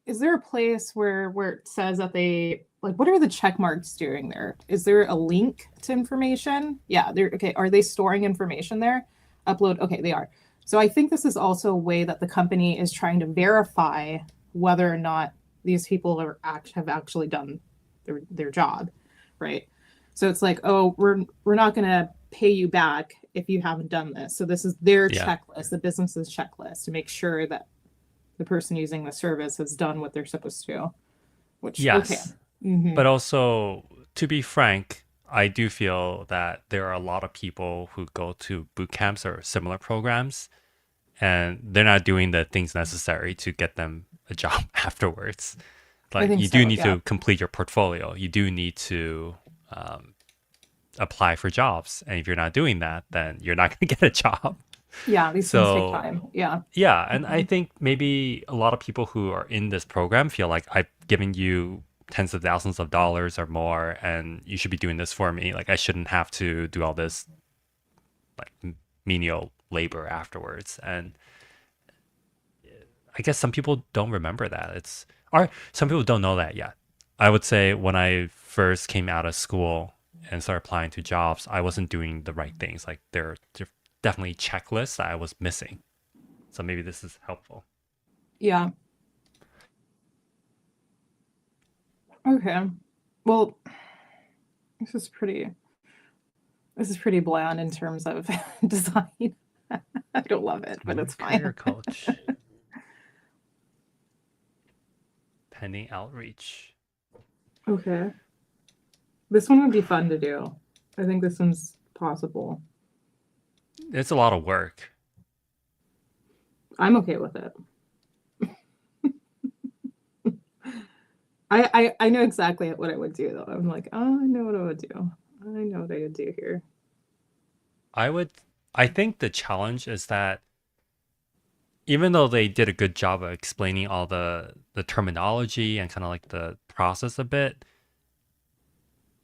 is there a place where it says that they like what are the check marks doing there? Is there a link to information? Yeah, they're okay. Are they storing information there? Upload. Okay, they are. So I think this is also a way that the company is trying to verify whether or not these people have actually done their job, right? So it's like, oh, we're not going to pay you back if you haven't done this. So this is their Yeah. checklist, the business's checklist to make sure that the person using the service has done what they're supposed to. Which okay. Yes. Mm-hmm. But also, to be frank, I do feel that there are a lot of people who go to boot camps or similar programs and they're not doing the things necessary to get them a job afterwards. I Like, think you do so. need Yeah. to complete your portfolio. You do need to um, apply for jobs. And if you're not doing that, then you're not going to get a job. Yeah. These things take So, time. Yeah. yeah. And I Mm-hmm. think maybe a lot of people who are in this program feel like I've given you tens of thousands of dollars or more, and you should be doing this for me. Like, I shouldn't have to do all this, like, menial labor afterwards. And I guess some people don't remember that. Or some people don't know that yet. I would say when I first came out of school and started applying to jobs, I wasn't doing the right things. Like there definitely checklists that I was missing. So maybe this is helpful. Yeah. Okay. Well, this is pretty. This is pretty bland in terms of design. I don't love it, but Career it's career fine. coach, pending outreach. Okay. This one would be fun to do. I think this one's possible. It's a lot of work. I'm okay with it. I know exactly what I would do though. I'm like, oh, I know what I would do. I know what I would do here. I would I think the challenge is that even though they did a good job of explaining all the terminology and kind of like the process a bit,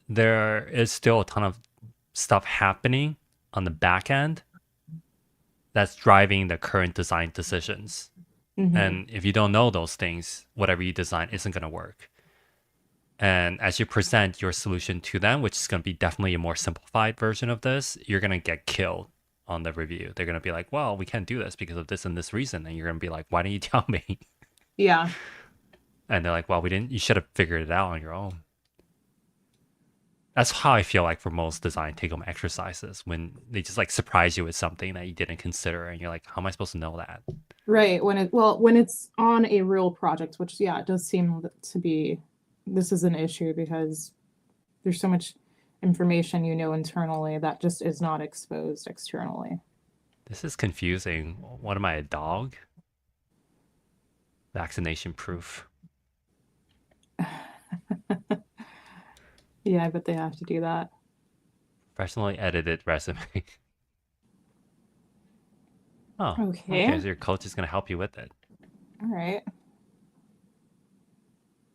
there is still a ton of stuff happening on the back end that's driving the current design decisions. Mm-hmm. And if you don't know those things, whatever you design isn't going to work. And as you present your solution to them, which is going to be definitely a more simplified version of this, you're going to get killed on the review. They're going to be like, well, we can't do this because of this and this reason. And you're going to be like, why didn't you tell me? Yeah. And they're like, well, we didn't, you should have figured it out on your own. That's how I feel like for most design take home exercises when they just like surprise you with something that you didn't consider. And you're like, how am I supposed to know that? Right. When it's on a real project, which yeah, it does seem to be this is an issue because there's so much information you know internally that just is not exposed externally. This is confusing. What am I, a dog? Vaccination proof. Yeah, I bet they have to do that. Professionally edited resume. Oh, Okay. okay. So your coach is going to help you with it. All right.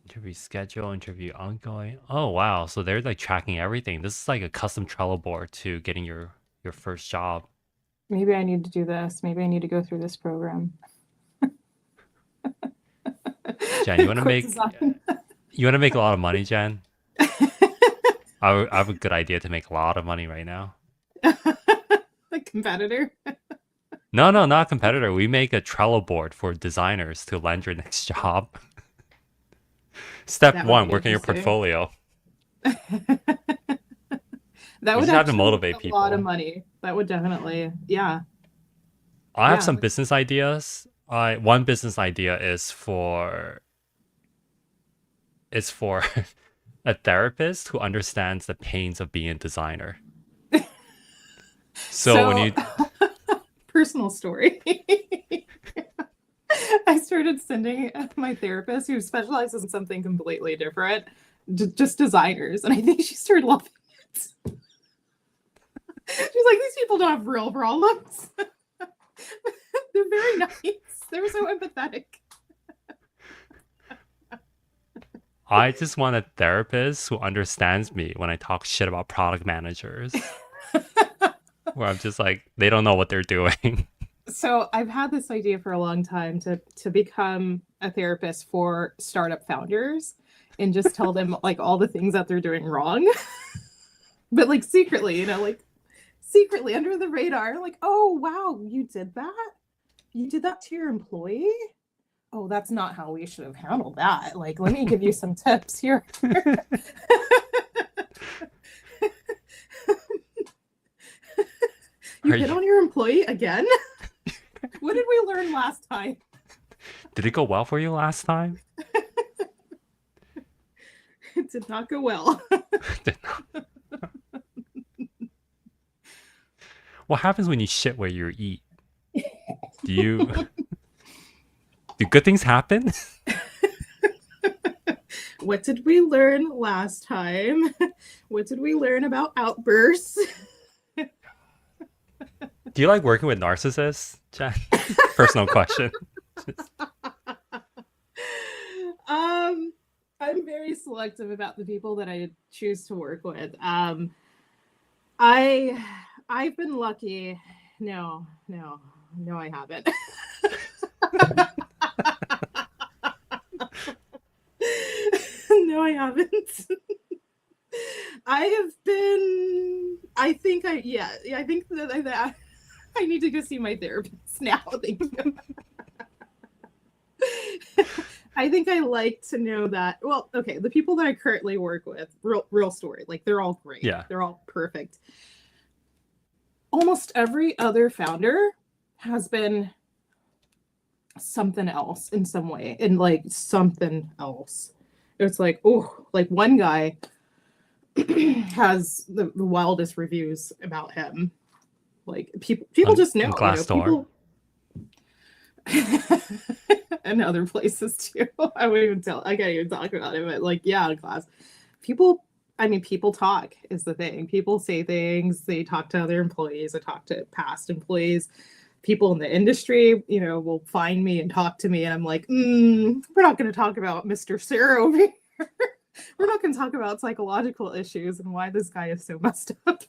Interview schedule, interview ongoing. Oh, wow. So they're like tracking everything. This is like a custom Trello board to getting your first job. Maybe I need to do this. Maybe I need to go through this program. Jen, you want to Quick make design. you want to make a lot of money, Jen? I have a good idea to make a lot of money right now. The competitor. No, no, not a competitor. We make a Trello board for designers to land your next job. Step That would one, be work on your interesting. portfolio. That We would just have to actually make motivate a lot of people. money. That would definitely, yeah, I have yeah. some business ideas. One business idea is for A therapist who understands the pains of being a designer. So when So, you personal story. I started sending my therapist, who specializes in something completely different, just designers, and I think she started loving it. She's like, these people don't have real problems. They're very nice. They're so empathetic. I just want a therapist who understands me when I talk shit about product managers, where I'm just like, they don't know what they're doing. So I've had this idea for a long time to become a therapist for startup founders and just tell them like all the things that they're doing wrong, but like secretly, like secretly under the radar, like, oh wow, you did that? You did that to your employee? Oh, that's not how we should have handled that. Like, let me give you some tips here. You Are hit you, on your employee again? What did we learn last time? did it go well for you last time? It did not go well. What happens when you shit where you eat? Do you do good things happen? What did we learn last time? What did we learn about outbursts? Do you like working with narcissists, Jen? Personal question. um, I'm very selective about the people that I choose to work with. I I've been lucky. No, no, no, I haven't. No, I haven't. I have been. I think I yeah. I think that I need to go see my therapist now. Thank you. I think I like to know that. Well, okay, the people that I currently work with, real story. Like they're all great. Yeah. They're all perfect. Almost every other founder has been something else in some way, and like something else. It's like, oh, like one guy has the wildest reviews about him. Like people just On know, Glassdoor. people and other places too. I wouldn't even tell. I can't even talk about it, but like, yeah, class. People, I mean, people talk is the thing. People say things. They talk to other employees. They talk to past employees. People in the industry, will find me and talk to me, and I'm like, we're not going to talk about Mr. Sarah over here. We're not going to talk about psychological issues and why this guy is so messed up.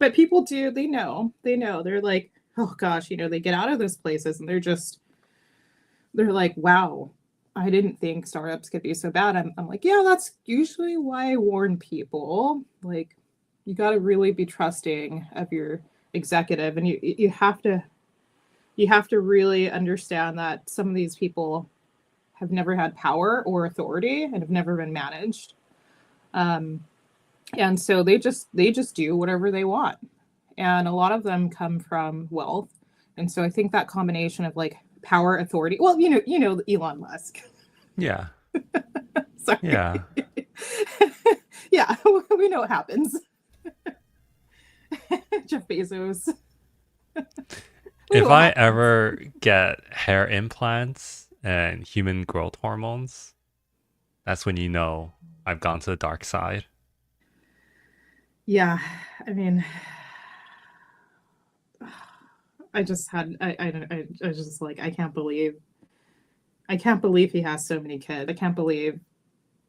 But people do. They know. They're like, oh gosh, they get out of those places and they're like, wow, I didn't think startups could be so bad. I'm like, yeah, that's usually why I warn people. Like, you got to really be trusting of your executive, and you have to really understand that some of these people have never had power or authority and have never been managed. And so they just do whatever they want. And a lot of them come from wealth. And so I think that combination of like power, authority, well, Elon Musk. Yeah. Sorry. Yeah. Yeah, we know what happens. Jeff Bezos. If I ever get hair implants and human growth hormones, that's when you know I've gone to the dark side. Yeah, I mean, I just had I just like I can't believe he has so many kids. I can't believe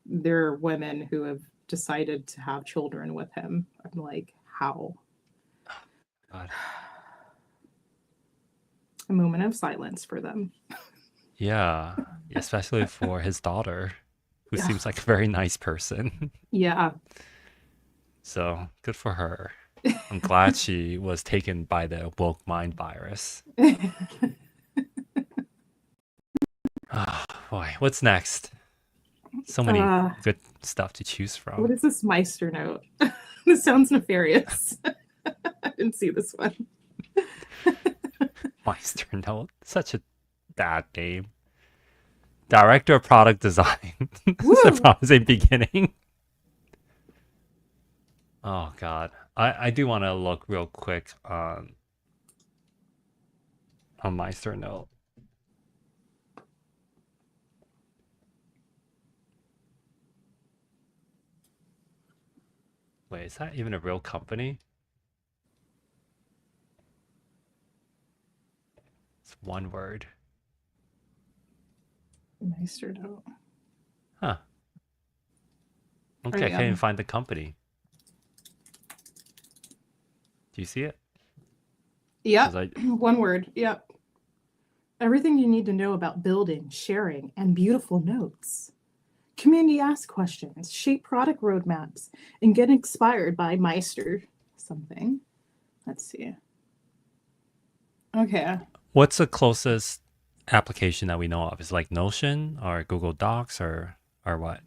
there are women who have decided to have children with him. I'm like, how? God. A moment of silence for them. Yeah, especially for his daughter, who Yeah. seems like a very nice person. Yeah. So good for her. I'm glad she was taken by the woke mind virus. Oh, boy, what's next? So many good stuff to choose What from. is this Meister note? This sounds nefarious. I didn't see this one. Meister note, such a bad name. Director of product design. This is a Woo! promising beginning. Oh God, I do want to look real quick on Meister note. Wait, is that even a real company? It's one word. Meister note. Huh. Okay, I Right. can't even find the company. Do you see it? Because Yep. I One word. Yep. Everything you need to know about building, sharing, and beautiful notes. Community ask questions, shape product roadmaps, and get inspired by Meister something. Let's see. Okay. what's the closest application that we know of? Is it like Notion or Google Docs or what?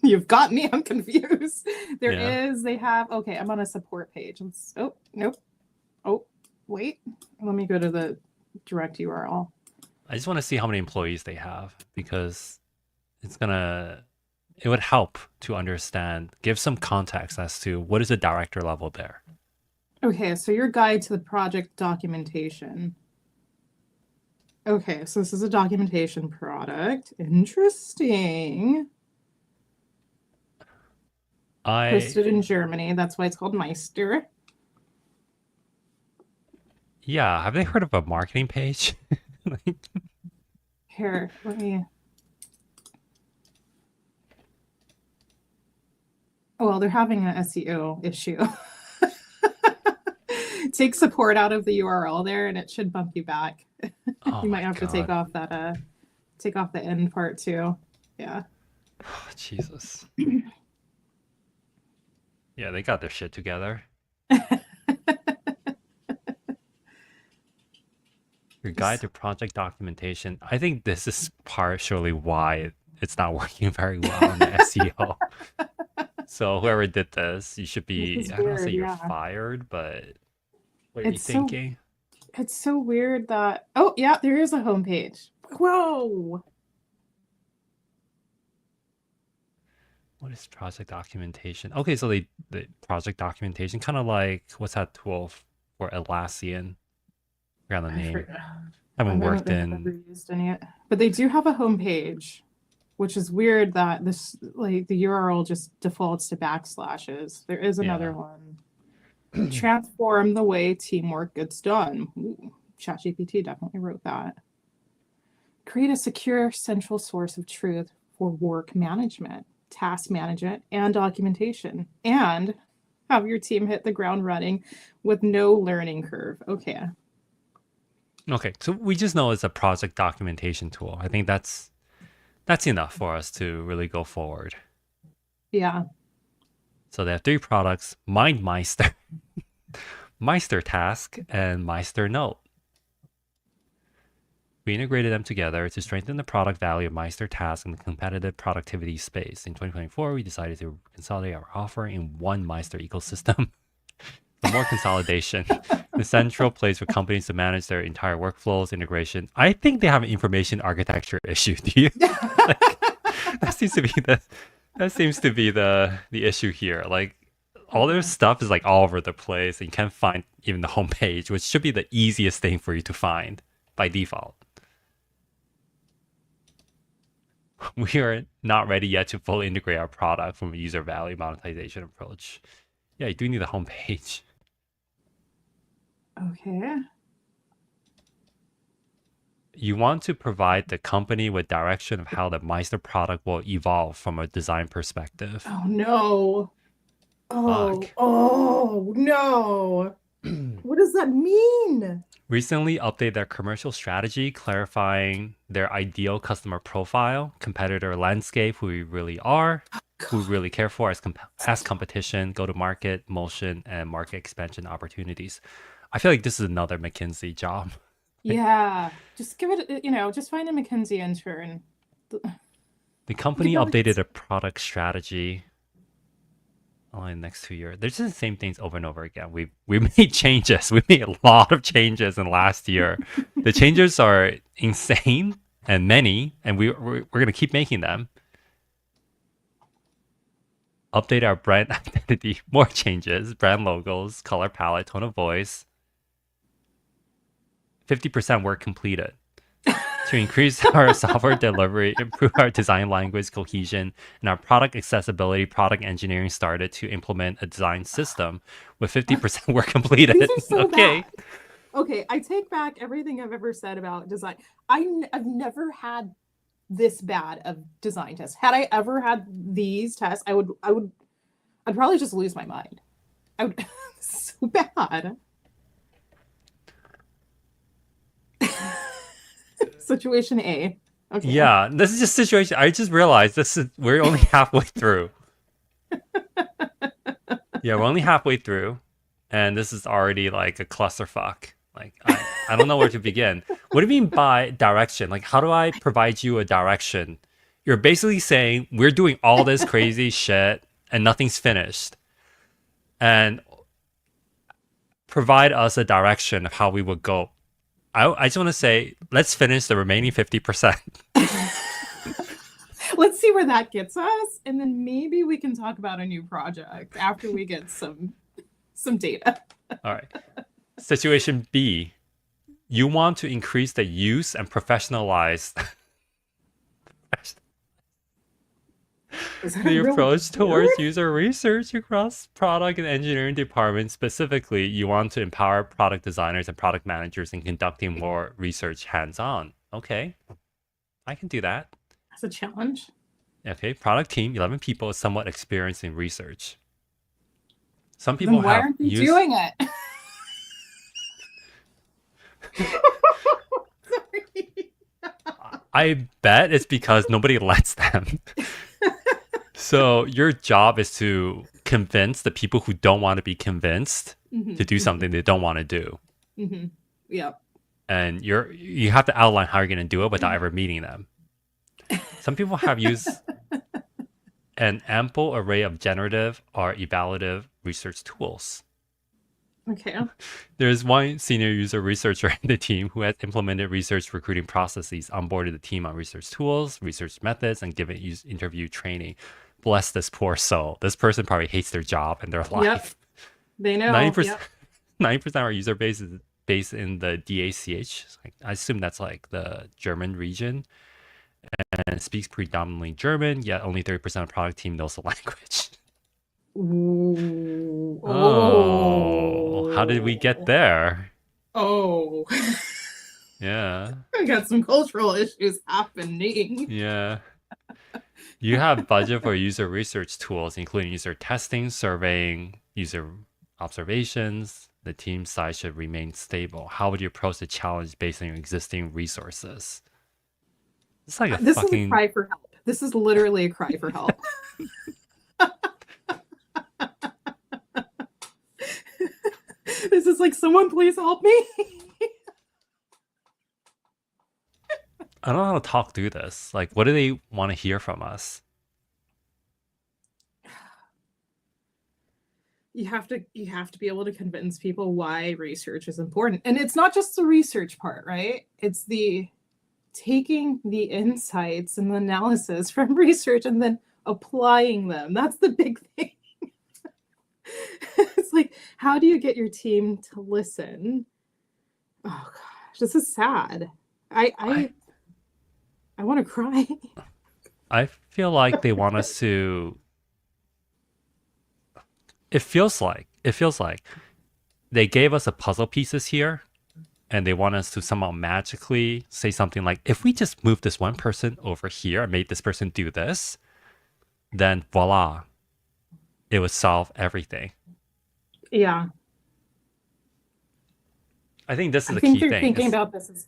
You've got me. I'm confused. Yeah. They have, okay, I'm on a support page. Oh, nope. Oh, wait. Let me go to the direct URL. I just want to see how many employees they have because it would help to understand, give some context as to what is the director level there. Okay, so your guide to the project documentation. Okay, so this is a documentation product. Interesting. I Hosted in Germany. That's why it's called Meister. Yeah, have they heard of a marketing page? Like, Here, let me. Well, they're having an SEO issue. Take support out of the URL there, and it should bump you back. oh You might my have to God. take off the end part too. Yeah. Oh, Jesus. Yeah, they got their shit together. Your guide to project documentation. I think this is partially why it's not working very well in the SEO. So whoever did this, you should This be, is I don't want to say weird. you're Yeah. fired, but what are you It's so thinking? it's so weird that oh yeah, there is a homepage. Whoa. What is project documentation? Okay, so the project documentation, kind of like what's that tool for Atlassian? Forgot the I name. forgot. I Haven't don't worked think I've ever in. used any yet. But they do have a homepage, which is weird that this like the URL just defaults to backslashes. There is another Yeah. one. Transform the way teamwork gets done. Ooh, ChatGPT definitely wrote that. Create a secure central source of truth for work management, task management, and documentation, and have your team hit the ground running with no learning curve. Okay. Okay, so we just know it's a project documentation tool. I think that's enough for us to really go forward. Yeah. So they have three products: MindMeister, Meister Task, and Meister Note. We integrated them together to strengthen the product value of Meister Task in the competitive productivity space. In 2024, we decided to consolidate our offer in one Meister ecosystem. For more consolidation, the central place for companies to manage their entire workflows, integration. I think they have an information architecture issue. Do you? Like that seems to be the issue here. Like all their stuff is like all over the place, and you can't find even the homepage, which should be the easiest thing for you to find by default. We are not ready yet to fully integrate our product from a user value monetization approach. Yeah, you do need a homepage. Okay. You want to provide the company with direction of how the Meister product will evolve from a design perspective. Oh no. Oh, Fuck. oh no. What does that mean? Recently updated their commercial strategy, clarifying their ideal customer profile, competitor landscape, who we really are, who we God. really care for as competition, go to market, motion, and market expansion opportunities. I feel like this is another McKinsey job. Yeah. Just give it, just find a McKinsey intern. The You company probably get updated a product strategy in the next 2 years. They're just the same things over and over again. We made changes. We made a lot of changes in last year. The changes are insane and many, and we're going to keep making them. Update our brand identity, more changes, brand logos, color palette, tone of voice. 50% work completed. To increase our software delivery, improve our design language cohesion, and our product accessibility, product engineering started to implement a design system with 50% work completed. These are so Okay. bad. Okay, I take back everything I've ever said about design. I've never had this bad of design tests. Had I ever had these tests, I'd probably just lose my mind. I would so bad. Situation A. Okay. Yeah, this is just situation. I just realized we're only halfway through. Yeah, we're only halfway through, and this is already like a clusterfuck. Like I don't know where to begin. What do you mean by direction? Like how do I provide you a direction? You're basically saying we're doing all this crazy shit and nothing's finished. And provide us a direction of how we would go. I just want to say, let's finish the remaining 50%. Let's see where that gets us, and then maybe we can talk about a new project after we get some data. All right. Situation B. You want to increase the use and professionalize the approach towards user research across product and engineering departments. Specifically, you want to empower product designers and product managers in conducting more research hands-on. Okay, I can do that. That's a challenge. Okay, product team, 11 people, is somewhat experienced in research. Some Then people why have aren't they used... doing it? Sorry. I bet it's because nobody lets them. So your job is to convince the people who don't want to be convinced to do something they don't want to do. Yeah. And you have to outline how you're going to do it without ever meeting them. Some people have used an ample array of generative or evaluative research tools. Okay. There's one senior user researcher in the team who has implemented research recruiting processes, onboarded the team on research tools, research methods, and given interview training. Bless this poor soul. This person probably hates their job and their life. Yep. They know. 90%, 90% of our user base is based in the DACH. I assume that's like the German region. And speaks predominantly German, yet only 30% of the product team knows the language. Ooh. Oh, how did we get there? Oh. Yeah. I got some cultural issues happening. Yeah. You have budget for user research tools, including user testing, surveying, user observations. The team size should remain stable. How would you approach the challenge based on your existing resources? It's like this is a cry for help. This is literally a cry for help. This is like, someone please help me. I don't know how to talk through this. Like, what do they want to hear from us? You have to be able to convince people why research is important. And it's not just the research part, right? It's the taking the insights and the analysis from research and then applying them. That's the big thing. It's like, how do you get your team to listen? Oh gosh, this is sad. I want to cry. I feel like they want us to... It feels like they gave us a puzzle pieces here, and they want us to somehow magically say something like, if we just move this one person over here and made this person do this, then voila, it would solve everything. Yeah. I think this is I the think key they're thing. thinking about this as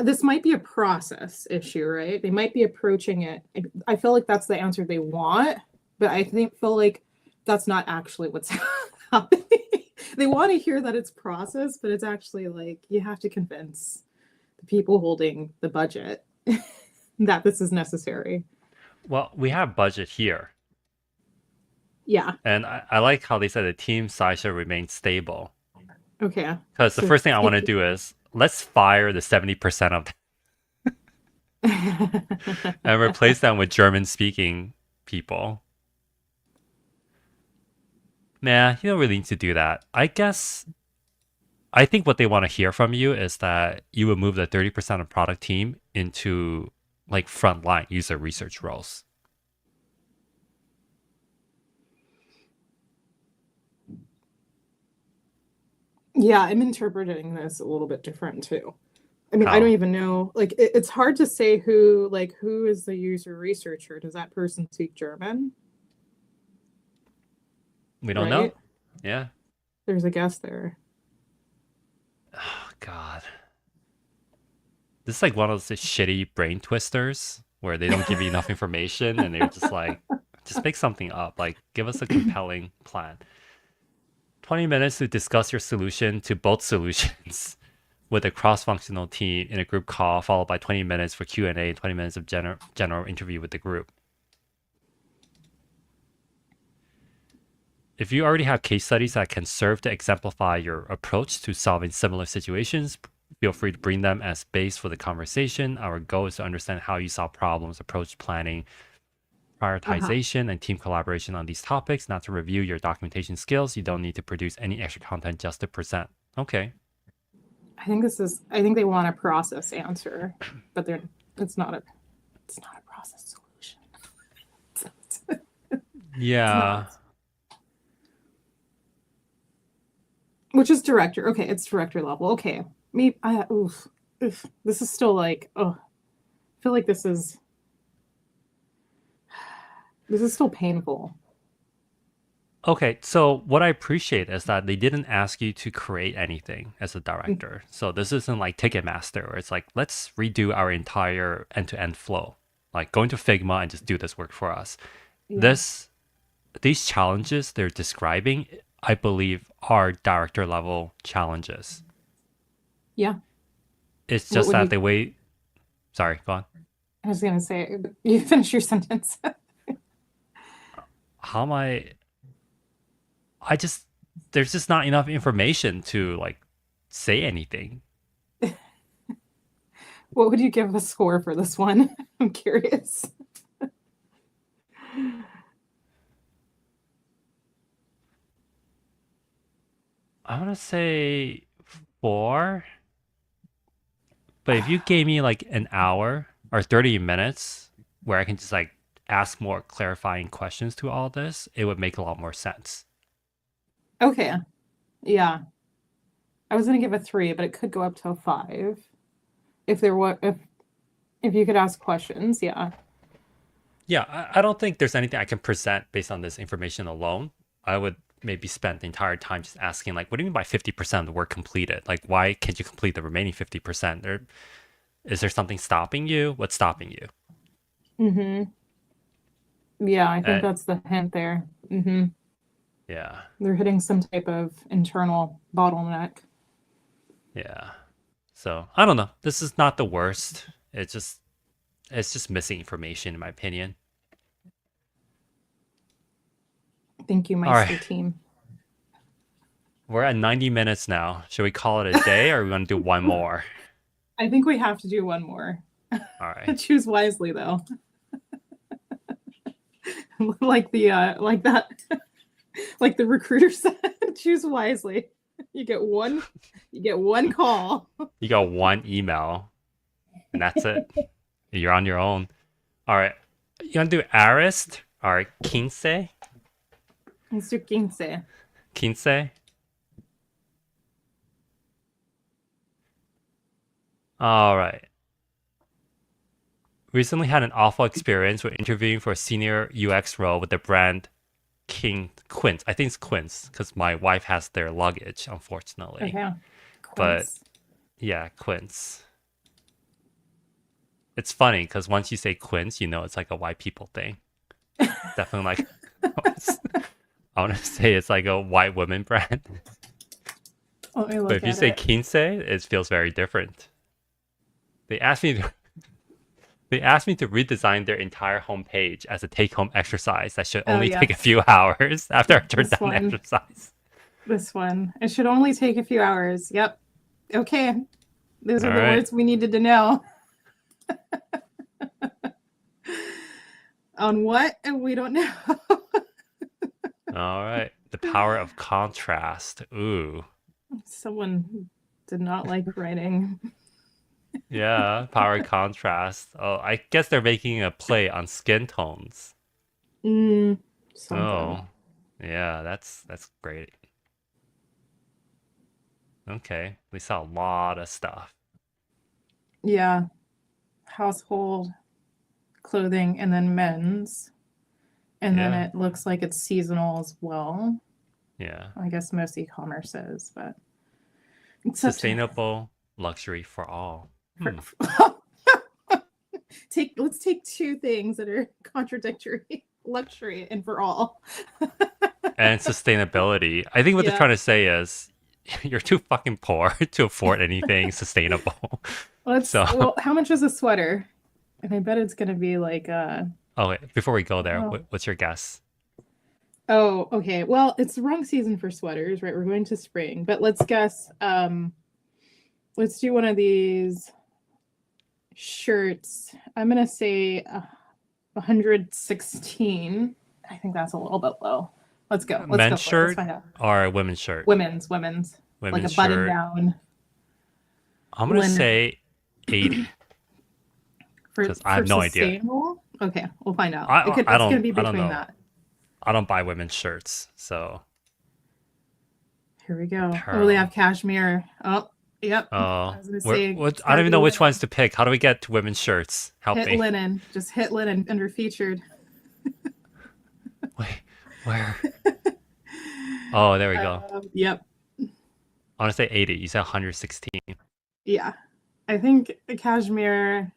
this might be a process issue, right? They might be approaching it. I feel like that's the answer they want, but I feel like that's not actually what's happening. They want to hear that it's process, but it's actually like, you have to convince the people holding the budget that this is necessary. Well, we have budget here. Yeah. And I like how they said the team size should remain stable. Okay. Because the first thing I want to do is, let's fire the 70% of them. and replace them with German speaking people. Nah, you don't really need to do that. I think what they want to hear from you is that you would move the 30% of product team into like frontline user research roles. Yeah, I'm interpreting this a little bit different too. I mean, I don't How? even know. Like, it's hard to say who is the user researcher. Does that person speak German? We don't know? Right? Yeah. There's a guess there. Oh, God. This is like one of those shitty brain twisters where they don't give you enough information and they're just like, just make something up. Like, give us a compelling plan. 20 minutes to discuss your solution to both solutions with a cross-functional team in a group call, followed by 20 minutes for Q&A and 20 minutes of general interview with the group. If you already have case studies that can serve to exemplify your approach to solving similar situations, feel free to bring them as base for the conversation. Our goal is to understand how you solve problems, approach planning, Uh-huh. prioritization, and team collaboration on these topics, not to review your documentation skills. You don't need to produce any extra content just to present. Okay. I think they want a process answer, but it's not a, it's not a process solution. It's Yeah. not. Which is director. Okay, it's director level. Okay. Me, oof. This is still like, oh, I feel like this is still painful. Okay, so what I appreciate is that they didn't ask you to create anything as a director. So this isn't like Ticketmaster where it's like, let's redo our entire end-to-end flow. Like go into Figma and just do this work for us. Yeah. This these challenges they're describing, I believe, are director level challenges. Yeah. It's What just would that you, the way sorry, go on. I was going to say, you finish your sentence. How am I just there's just not enough information to like say anything. What would you give a score for this one? I'm curious. I want to say 4. But if you gave me like an hour or 30 minutes where I can just like ask more clarifying questions to all this, it would make a lot more sense. Okay. Yeah. I was going to give a 3, but it could go up to a 5 if there were if you could ask questions. Yeah. Yeah, I don't think there's anything I can present based on this information alone. I would maybe spend the entire time just asking, like, what do you mean by 50% of the work completed? Like, why can't you complete the remaining 50%? Is there something stopping you? What's stopping you? Mhm. Yeah, I think Uh, that's the hint there. Mhm. yeah, They're hitting some type of internal bottleneck. yeah. So I don't know. This is not the worst. It's just missing information in my opinion. Thank you, All right. Meister team. We're at 90 minutes now. Should we call it a day or are we going to do one more? I think we have to do one more. All right. Choose wisely though. Like that like the recruiter said, choose wisely. You get one call. You got one email and that's it. You're on your own. All right. You want to do Arist or Quince? Mr. Quince. Quince? All right. Recently had an awful experience with interviewing for a senior UX role with the brand King Quince. I think it's Quince because my wife has their luggage, unfortunately. Okay. But Quince. yeah, Quince. It's funny because once you say Quince, you know it's like a white people thing. Definitely like I want to say it's like a white woman brand. Let me But look if you at say it. Quince, it feels very different. They asked me to, they asked me to redesign their entire homepage as a take-home exercise that should Oh only take a yes. few hours after I turned This down the one. exercise. This one. It should only take a few hours. Yep. Okay. Those All are the right. words we needed to know. On what? We don't know. All right. The power of contrast. Ooh. Someone did not like writing. Yeah, power of contrast. Oh, I guess they're making a play on skin tones. Mm, something. Oh. Yeah, that's great. Okay. We saw a lot of stuff. Yeah. Household clothing and then men's. And then Yeah. it looks like it's seasonal as well. Yeah. I guess most e-commerce is, but except Sustainable luxury for all. for, Hmm. let's take two things that are contradictory: luxury and for all. And sustainability. I think what they're Yeah. trying to say is you're too fucking poor to afford anything sustainable. Let's So, well, how much is a sweater? And I bet it's gonna be like oh wait, before we go there, oh, what's your guess? oh, okay. Well, it's the wrong season for sweaters, right? We're going to spring, but let's guess let's do one of these shirts. I'm gonna say 116. I think that's a little bit low. Let's go. Let's go Men's for it. Let's shirt find out. or women's shirt? Women's, like a Women's button shirt. down I'm gonna linen say 80 because I for have no idea. sustainable. Okay, we'll find out. It could. It's gonna be I don't between know. that. I don't buy women's shirts, so Here we go. Oh, they have apparel. cashmere. Oh, yep. I Oh, was gonna we're say what? it's I don't gotta even be know which linen. ones to pick. How do we get to women's shirts? Help Hit me. linen. Just hit linen under featured. Wait, where? Oh, there we go. Yep. I want to say 80. You said 116. Yeah. I think the cashmere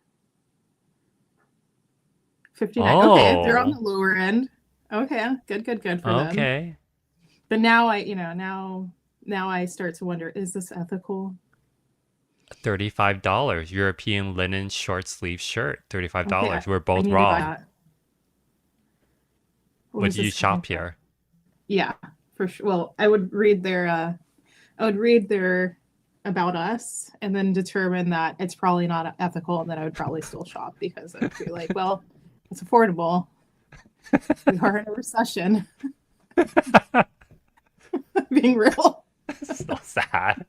59. Okay, they're on the Oh, lower end. Okay, good for them. okay. But now now I start to wonder, is this ethical? $35. European linen short sleeve shirt. Okay, $35. We're I both need to buy wrong. that. What Where's do you this coming shop from? here? Yeah, for sure. Well, I would read their about us and then determine that it's probably not ethical, and then I would probably still shop because I'd be like, well, it's affordable. We are in a recession. Being real. So sad.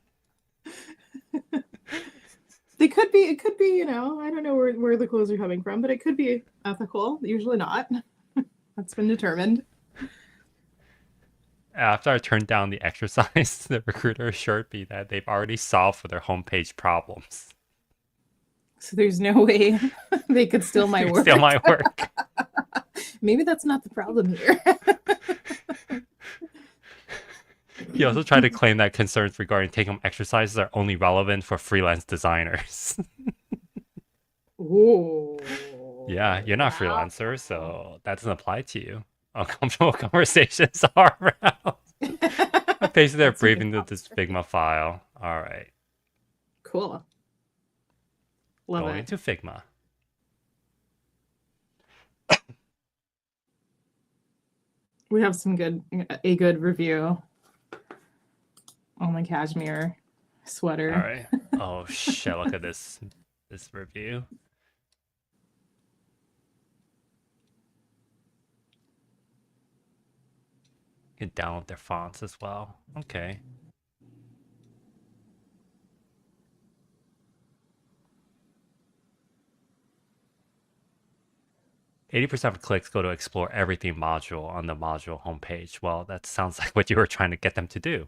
They could be, it could be, I don't know where the clothes are coming from, but it could be ethical. Usually not. That's been determined. After I turned down the exercise, the recruiter assured me that they've already solved for their homepage problems. So there's no way they could steal my They can steal work. my work. Maybe that's not the problem here. He also tried to claim that concerns regarding take-home exercises are only relevant for freelance designers. Ooh. Yeah, you're not a Wow. freelancer, so that doesn't apply to you. Uncomfortable conversations are around. I pasted their That's an brief into this apostrophe. Figma file. All right, Cool. Love going it. into Figma. We have a good review on the cashmere All sweater. right. Oh shit! Look at this review. You can download their fonts as well. Okay. 80% of clicks go to explore everything module on the module homepage. Well, that sounds like what you were trying to get them to do.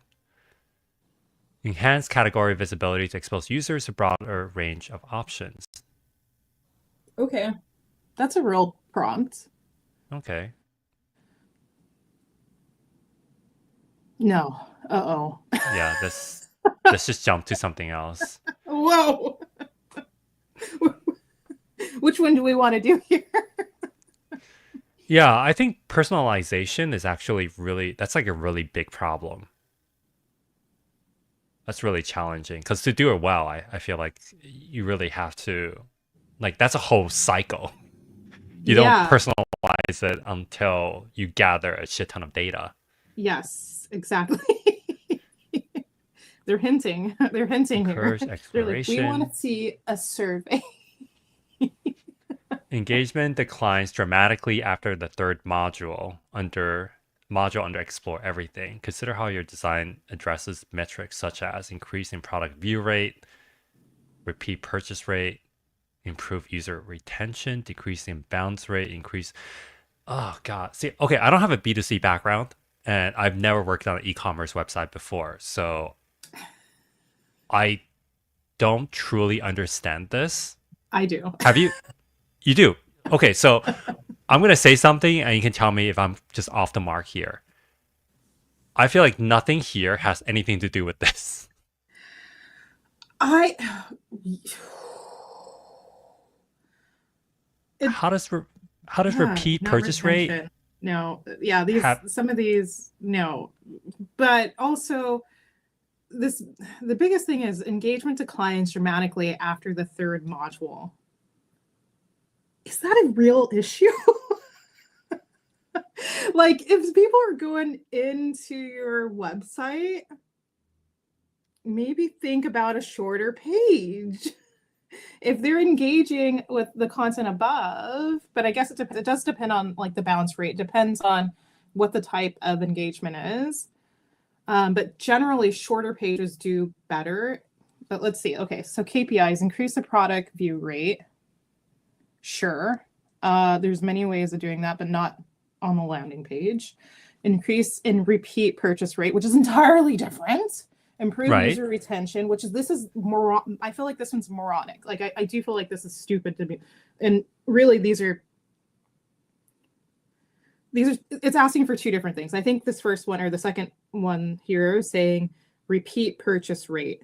Enhance category visibility to expose users to a broader range of options. Okay. That's a real prompt. Okay. No. Uh-oh. Yeah, let's just jump to something else. Whoa. Which one do we want to do here? Yeah, I think personalization is actually that's like a really big problem. That's really challenging because to do it well, I feel like you really have to, like, that's a whole cycle. You don't Yeah. personalize it until you gather a shit ton of data. Yes, exactly. They're hinting. They're hinting here. Encourage They're like, we want exploration. to see a survey. Engagement declines dramatically after the third module under Explore Everything. Consider how your design addresses metrics such as increasing product view rate, repeat purchase rate, improve user retention, decreasing bounce rate, increase. Oh God. See, okay, I don't have a B2C background and I've never worked on an e-commerce website before. So I don't truly understand this. I do. Have you? You do. Okay, so I'm gonna say something and you can tell me if I'm just off the mark here. I feel like nothing here has anything to do with this. I it How does yeah, repeat not purchase rate retention. No, yeah, these have? some of these no. But also this the biggest thing is engagement declines dramatically after the third module. Is that a real issue? Like if people are going into your website, maybe think about a shorter page. If they're engaging with the content above, but I guess it does depend on like the bounce rate. It depends on what the type of engagement is. But generally, shorter pages do better. But let's see. Okay, so KPIs increase the product view rate. Sure. There's many ways of doing that, but not on the landing page. Increase in repeat purchase rate, which is entirely different. Improve Right. user retention, which is this is more. I feel like this one's moronic. Like I do feel like this is stupid to me. And really, it's asking for two different things. I think this first one or the second one here is saying repeat purchase rate,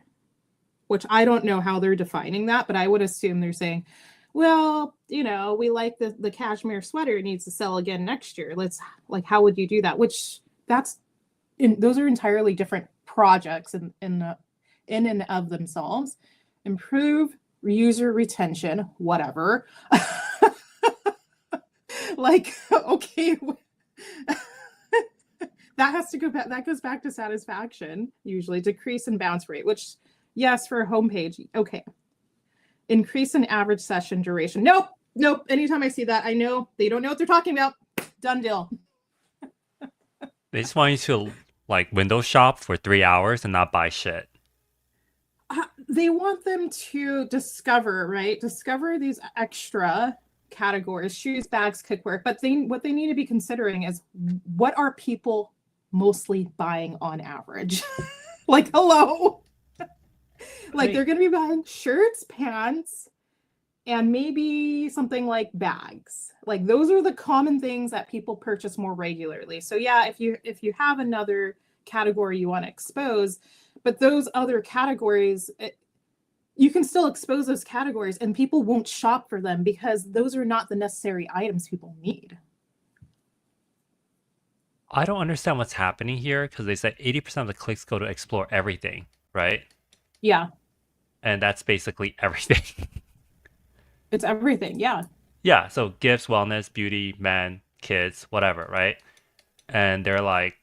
which I don't know how they're defining that, but I would assume they're saying, well, we like the cashmere sweater, it needs to sell again next year. Let's like, how would you do that? Which those are entirely different projects in and of themselves. Improve user retention, whatever. Like, okay, that has to go back. That goes back to satisfaction. Usually, decrease in bounce rate, which yes, for a homepage, okay. Increase in average session duration. Nope. Anytime I see that, I know they don't know what they're talking about. Done deal. They just want you to like window shop for 3 hours and not buy shit. They want them to discover, right? Discover these extra categories, shoes, bags, cookware. But what they need to be considering is what are people mostly buying on average? Like, hello. Like they're going to be buying shirts, pants, and maybe something like bags. Like those are the common things that people purchase more regularly. So yeah, if you have another category you want to expose, but those other categories, you can still expose those categories and people won't shop for them because those are not the necessary items people need. I don't understand what's happening here because they said 80% of the clicks go to explore everything, right? Yeah, And that's basically everything. it's everything. Yeah. Yeah, so gifts, wellness, beauty, men, kids, whatever, right? And they're like,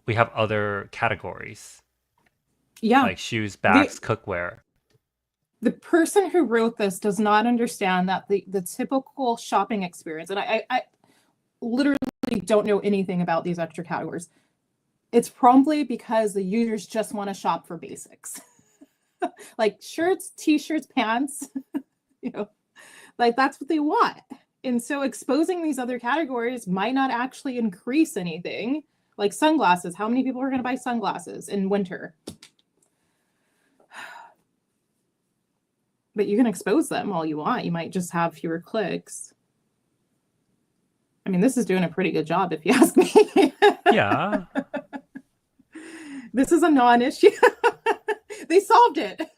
we have other categories Yeah. like shoes, The bags, cookware. the person who wrote this does not understand that the typical shopping experience, and I literally don't know anything about these extra categories. It's probably because the users just want to shop for basics. Like shirts, t-shirts, pants, you know, like that's what they want. And so exposing these other categories might not actually increase anything. Like sunglasses, how many people are going to buy sunglasses in winter? But you can expose them all you want. You might just have fewer clicks. I mean, this is doing a pretty good job if you ask me. Yeah. This is a non-issue. They solved it.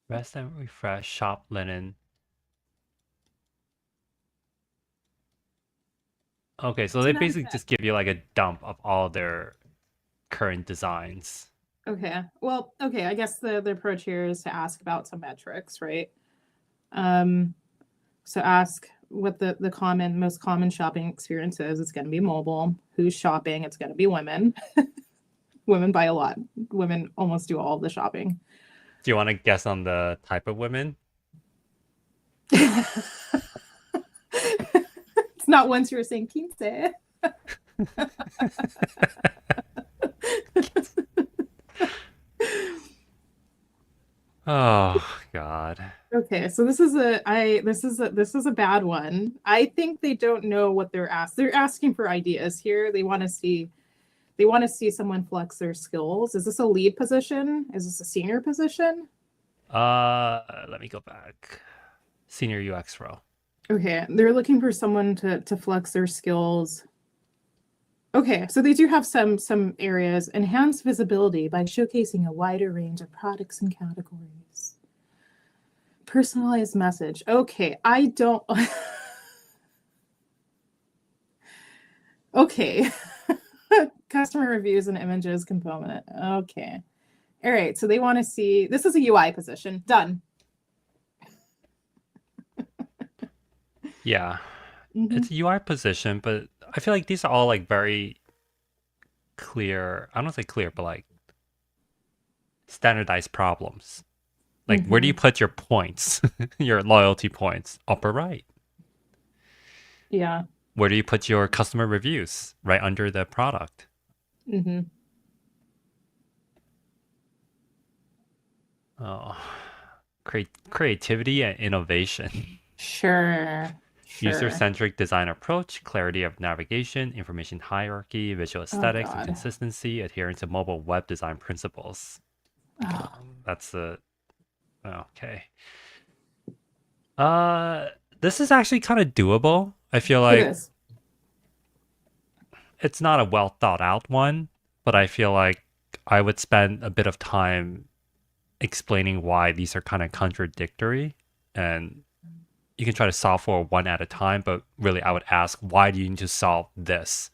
Rest and refresh, shop linen. Okay, so It's they a nice basically set. just give you like a dump of all their current designs. Okay. Well, okay. I guess the approach here is to ask about some metrics, right? Um, so ask what the most common shopping experience is. It's going to be mobile. Who's shopping? It's going to be women. Women buy a lot. Women almost do all of the shopping. Do you want to guess on the type of women? It's not once you were saying quince. Oh God. Okay, so this is a bad one. I think they don't know what they're asked. They're asking for ideas here. They want to see someone flex their skills. Is this a lead position? Is this a senior position? Let me go back. Senior UX role. Okay, they're looking for someone to flex their skills. Okay, so they do have some areas. Enhance visibility by showcasing a wider range of products and categories. Personalized message. Okay, I don't. Okay. Customer reviews and images component. Okay. All right. So they want to see this is a UI position. Done. Yeah. Mm-hmm. It's a UI position, but I feel like these are all like very clear. I don't say clear, but like standardized problems. Like, where do Mm-hmm. you put your points, your loyalty points? Upper right. Yeah. Where do you put your customer reviews? Right under the product. Mm-hmm. Oh, creativity and innovation. Sure. Sure. User-centric design approach, clarity of navigation, information hierarchy, visual Oh aesthetics, and God. consistency, adherence to mobile web design principles. Oh, That's a okay. Uh, this is actually kind of doable. I feel it like is. it's not a well thought out one, but I feel like I would spend a bit of time explaining why these are kind of contradictory, and you can try to solve for one at a time, but really I would ask, why do you need to solve this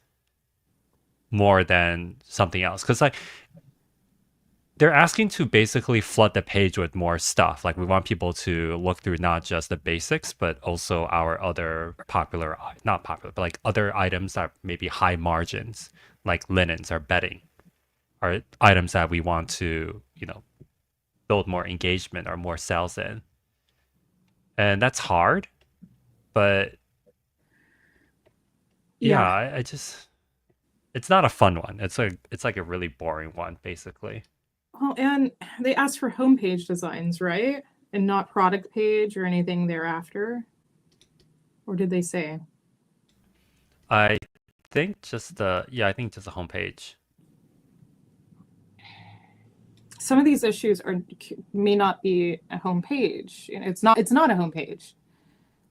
more than something else? Because like they're asking to basically flood the page with more stuff. Like we want people to look through not just the basics, but also our other popular, not popular, but like other items that may be high margins, like linens or bedding, are items that we want to, build more engagement or more sales in. And that's hard, but yeah, Yeah. I just it's not a fun one. It's like a really boring one, basically. Well, and they asked for homepage designs, right? And not product page or anything thereafter. Or did they say? I think just the yeah, I think just the homepage. Some of these issues are may not be a home page. It's not a home page.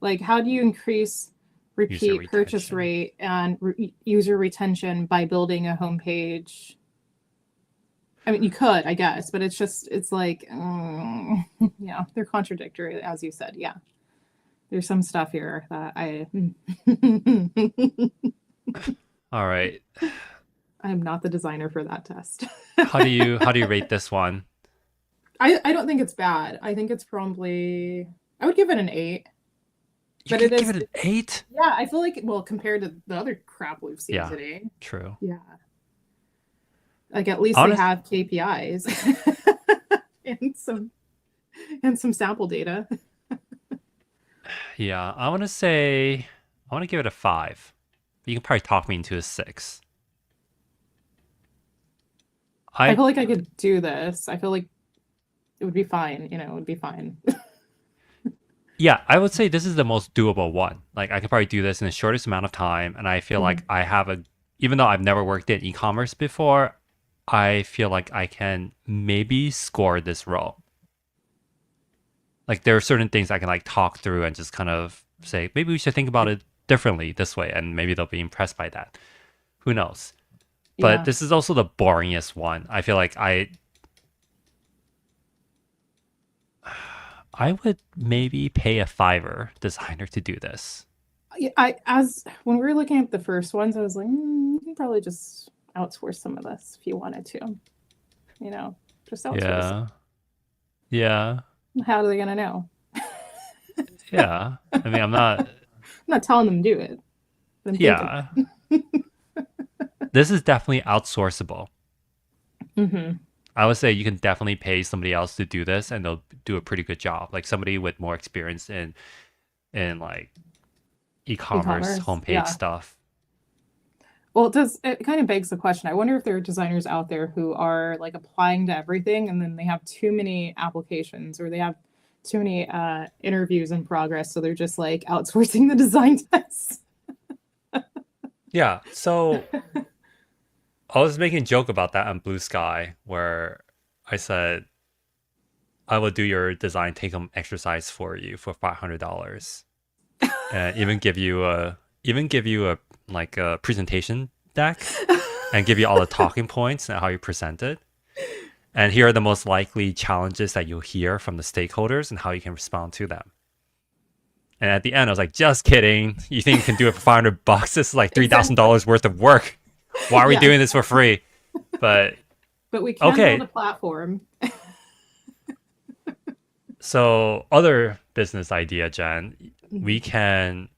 Like how do you increase User repeat purchase retention. rate and user retention by building a home page? I mean, you could, I guess, but it's like, yeah, they're contradictory, as you said. Yeah, there's some stuff here that All right. I am not the designer for that test. How do you rate this one? I don't think it's bad. I think it's probably I would give it an 8, You but it could give is it an 8? yeah. I feel like well compared to the other crap we've seen Yeah, today, true. yeah, like at least they Honest, have KPIs and some sample data. yeah, I want to give it a 5. You can probably talk me into a 6. I I feel like I could do this. I feel like it would be fine. It would be fine. Yeah, I would say this is the most doable one. Like I could probably do this in the shortest amount of time, and I feel like Mhm. I have a even though I've never worked in e-commerce before, I feel like I can maybe score this role. Like there are certain things I can like talk through and just kind of say maybe we should think about it differently this way, and maybe they'll be impressed by that. Who knows? But Yeah. this is also the boringest one. I feel like I would maybe pay a fiver designer to do this. I as when we were looking at the first ones, I was like, you can probably just outsource some of this if you wanted to. You know, just outsource it. Yeah. Yeah. How are they gonna know? Yeah. I mean, I'm not. I'm not telling them to do it, but I'm thinking. Yeah. This is definitely outsourceable. Mm-hmm. I would say you can definitely pay somebody else to do this and they'll do a pretty good job. Like somebody with more experience in in like e-commerce E-commerce. homepage Yeah. stuff. Well, it kind of begs the question. I wonder if there are designers out there who are like applying to everything and then they have too many applications or they have too many interviews in progress. So they're just like outsourcing the design tests. Yeah, so I was making a joke about that on Blue Sky where I said I will do your design take home exercise for you for $500 and even give you a like a presentation deck and give you all the talking points and how you present it. And here are the most likely challenges that you'll hear from the stakeholders and how you can respond to them. And at the end, I was like, just kidding. You think you can do it for $500? This is like Exactly. $3,000 worth of work. Why are we Yeah. doing this for free? But But we can build okay, a platform. so other business idea, Jen, we Mhm. can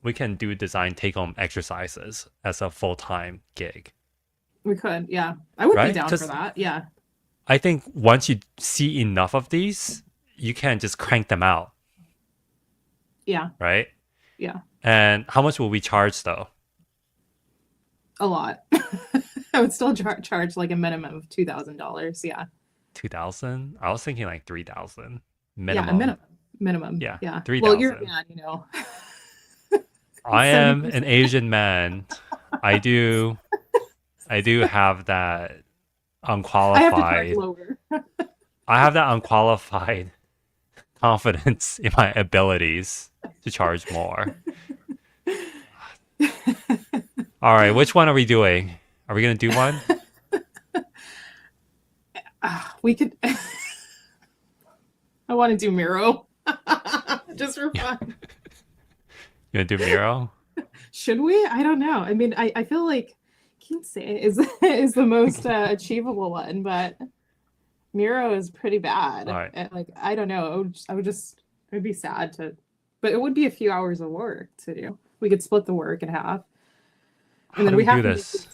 we can do design take home exercises as a full time gig, We could, yeah. I would be right? down for Because that. Yeah. I think once you see enough of these, you can just crank them out, Yeah. right? Yeah. And how much will we charge though? A lot. I would still charge like a minimum of $2,000. Yeah. 2,000? I was thinking like 3,000 Yeah. A minimum. minimum. Minimum. Yeah, Yeah. Well, you're a 3,000. man, you know. I am an 70%. Asian man. I do I do have that I have to charge unqualified lower. I have that unqualified confidence in my abilities to charge more. All right, which one are we doing? Are we gonna do one? We could. I want to do Miro just for You fun. gonna do Miro? Should we? I don't know. I mean, I feel like Kinsey is the most achievable one, but Miro is pretty All bad. right. Like I don't know. I would be sad to, but it would be a few hours of work to do. We could split the work in half, and How then do we we do have to make this? these.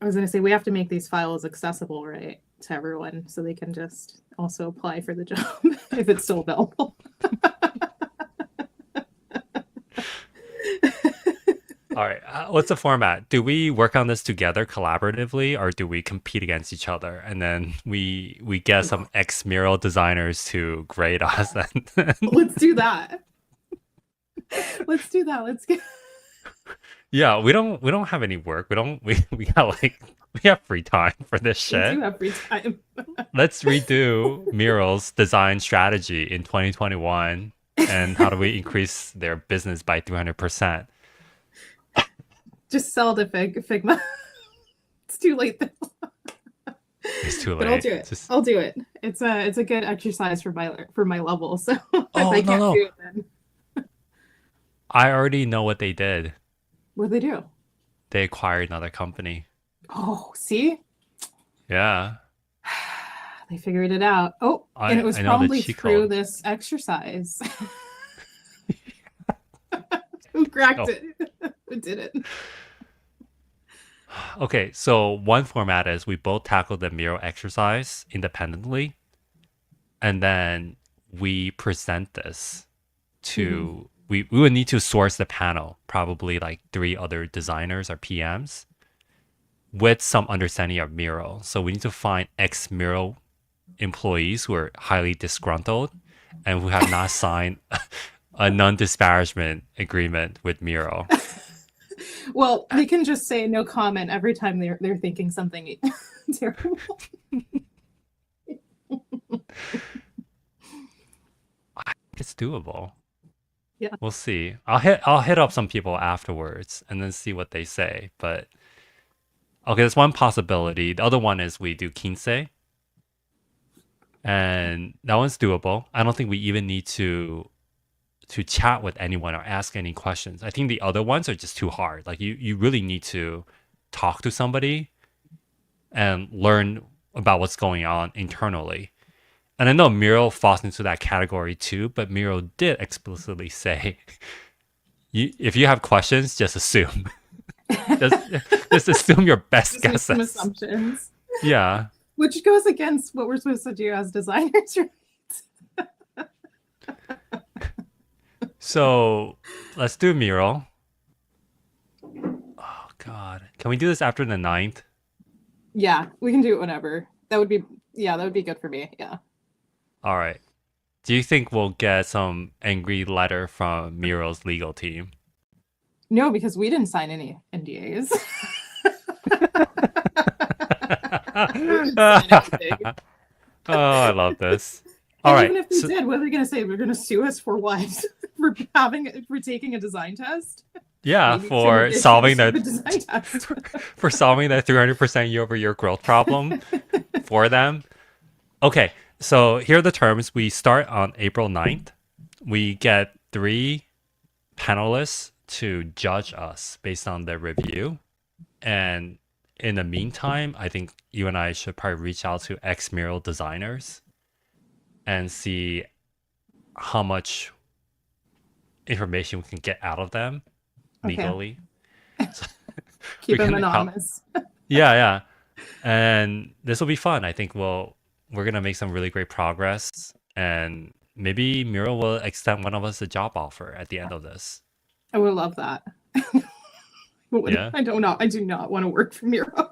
I was going to say we have to make these files accessible, right, to everyone, so they can just also apply for the job if it's still available. All right. What's the format? Do we work on this together collaboratively, or do we compete against each other, and then we get some ex mural designers to grade us? And Let's do that. Let's do that. Let's get. yeah, we don't have any work. We got like we have free time for this We do shit. have free time. Let's redo Mural's design strategy in 2021 and how do we increase their business by 300%? Just sell to Figma. It's too late though. It's too But I'll late. do it. Just I'll do it. It's a good exercise for my level. So if oh I no can't no. do it, then I already know what they did. what do they do? They acquired another company. Oh, see, Yeah. they figured it out. Oh, and it was I know the probably cheat through code. this exercise. Who cracked Oh. it? Who did it? Okay, so one format is we both tackle the Miro exercise independently and then we present this Mhm. to we would need to source the panel, probably like three other designers or PMs with some understanding of Miro. So we need to find ex Miro employees who are highly disgruntled and who have not signed a non-disparagement agreement with Miro. Well, they can just say no comment every time they're thinking something terrible. It's doable. Yeah. We'll see. I'll hit up some people afterwards and then see what they say. But okay, that's one possibility. The other one is we do quince, and that one's doable. I don't think we even need to chat with anyone or ask any questions. I think the other ones are just too hard. Like you really need to talk to somebody and learn about what's going on internally. And I know Miro falls into that category too, but Miro did explicitly say, if you have questions, just assume. just, just assume your best Just make some guesses. assumptions, Yeah. which goes against what we're supposed to do as designers, right? So let's do mural. Oh God, can we do this after the ninth? Yeah, we can do it whenever. That would be yeah, that would be good for me. Yeah. All right. Do you think we'll get some angry letter from Mural's legal team? No, because we didn't sign any NDAs. We didn't sign anything. Oh, I love this. All And right. even if they So, did, what are they going to say? They're going to sue us for what? For taking a design test? yeah, Maybe some for solving issues for the the design test. for solving that 300% year-over-year growth problem for them. Okay. So here are the terms. We start on April 9th. We get 3 panelists to judge us based on their review. And in the meantime, I think you and I should probably reach out to ex-mural designers and see how much information we can get out of them Okay. legally. So we Keep them can help. anonymous. Yeah, yeah. And this will be fun. I think we're gonna make some really great progress, and maybe Miro will extend one of us a job offer at the end of this. I would love that. Yeah. I don't know. I do not want to work for Miro.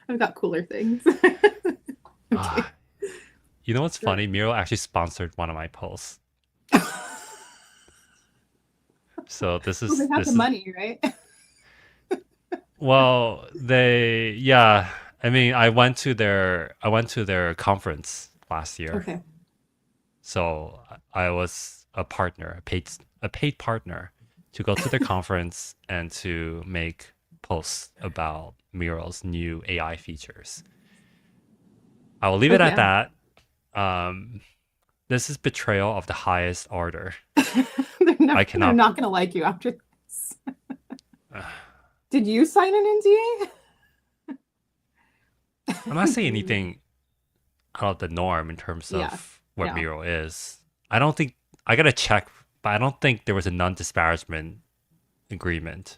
I've got cooler things. Okay. Ah, you know what's Sure. funny? Miro actually sponsored one of my posts. So Well, they have the this is money, right? well, they yeah. I mean, I went to their conference last year. Okay. So I was a partner, a paid partner to go to the conference and to make posts about Mural's new AI features. I will leave it at Okay. that. Um, this is betrayal of the highest order. I They're cannot. not going to like you after this. Did you sign an NDA? I'm not saying anything out of the norm in terms Yeah. of what No. Mural is. I don't think I gotta check, but I don't think there was a non-disparagement agreement.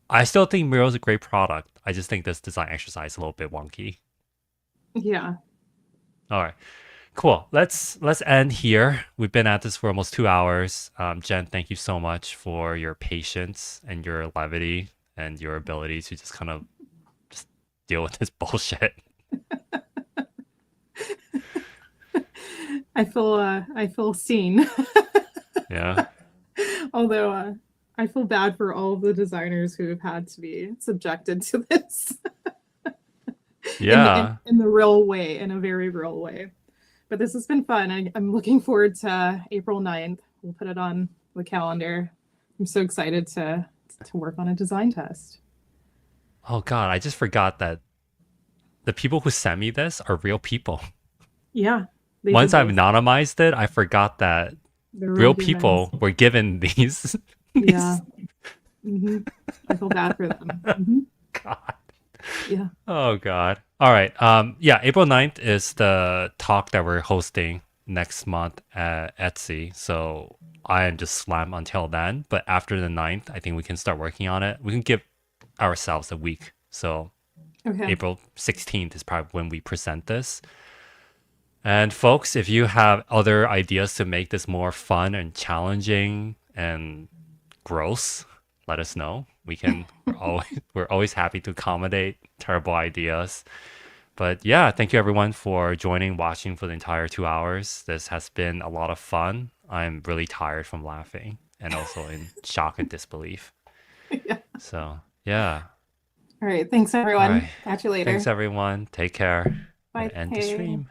I still think Miro is a great product. I just think this design exercise is a little bit wonky. Yeah. All right, cool. Let's end here. We've been at this for almost 2 hours. Jen, thank you so much for your patience and your levity and your ability to just kind of just deal with this bullshit. I feel seen. Yeah, Although I feel bad for all of the designers who have had to be subjected to this yeah. in the real way, in a very real way. But this has been fun. I'm looking forward to April 9th. We'll put it on the calendar. I'm so excited to work on a design test. Oh God, I just forgot that the people who sent me this are real people. Yeah, they Once did I've this. anonymized it, I forgot that They're real real humans. people were given these. Yeah. these. I feel bad for them. God. Yeah. Oh God. All right. Yeah, April 9th is the talk that we're hosting next month at Etsy. So I am just slammed until then. But after the 9th, I think we can start working on it. We can give ourselves a week. So Okay. April 16th is probably when we present this. And folks, if you have other ideas to make this more fun and challenging and gross, let us know. We're always happy to accommodate terrible ideas. But yeah, thank you everyone for joining, watching for the entire 2 hours. This has been a lot of fun. I'm really tired from laughing and also in shock and disbelief. Yeah. So yeah. All right. Thanks, All everyone. right. Catch you Thanks later. everyone. Take care. I'm Bye. gonna end the Hey. stream.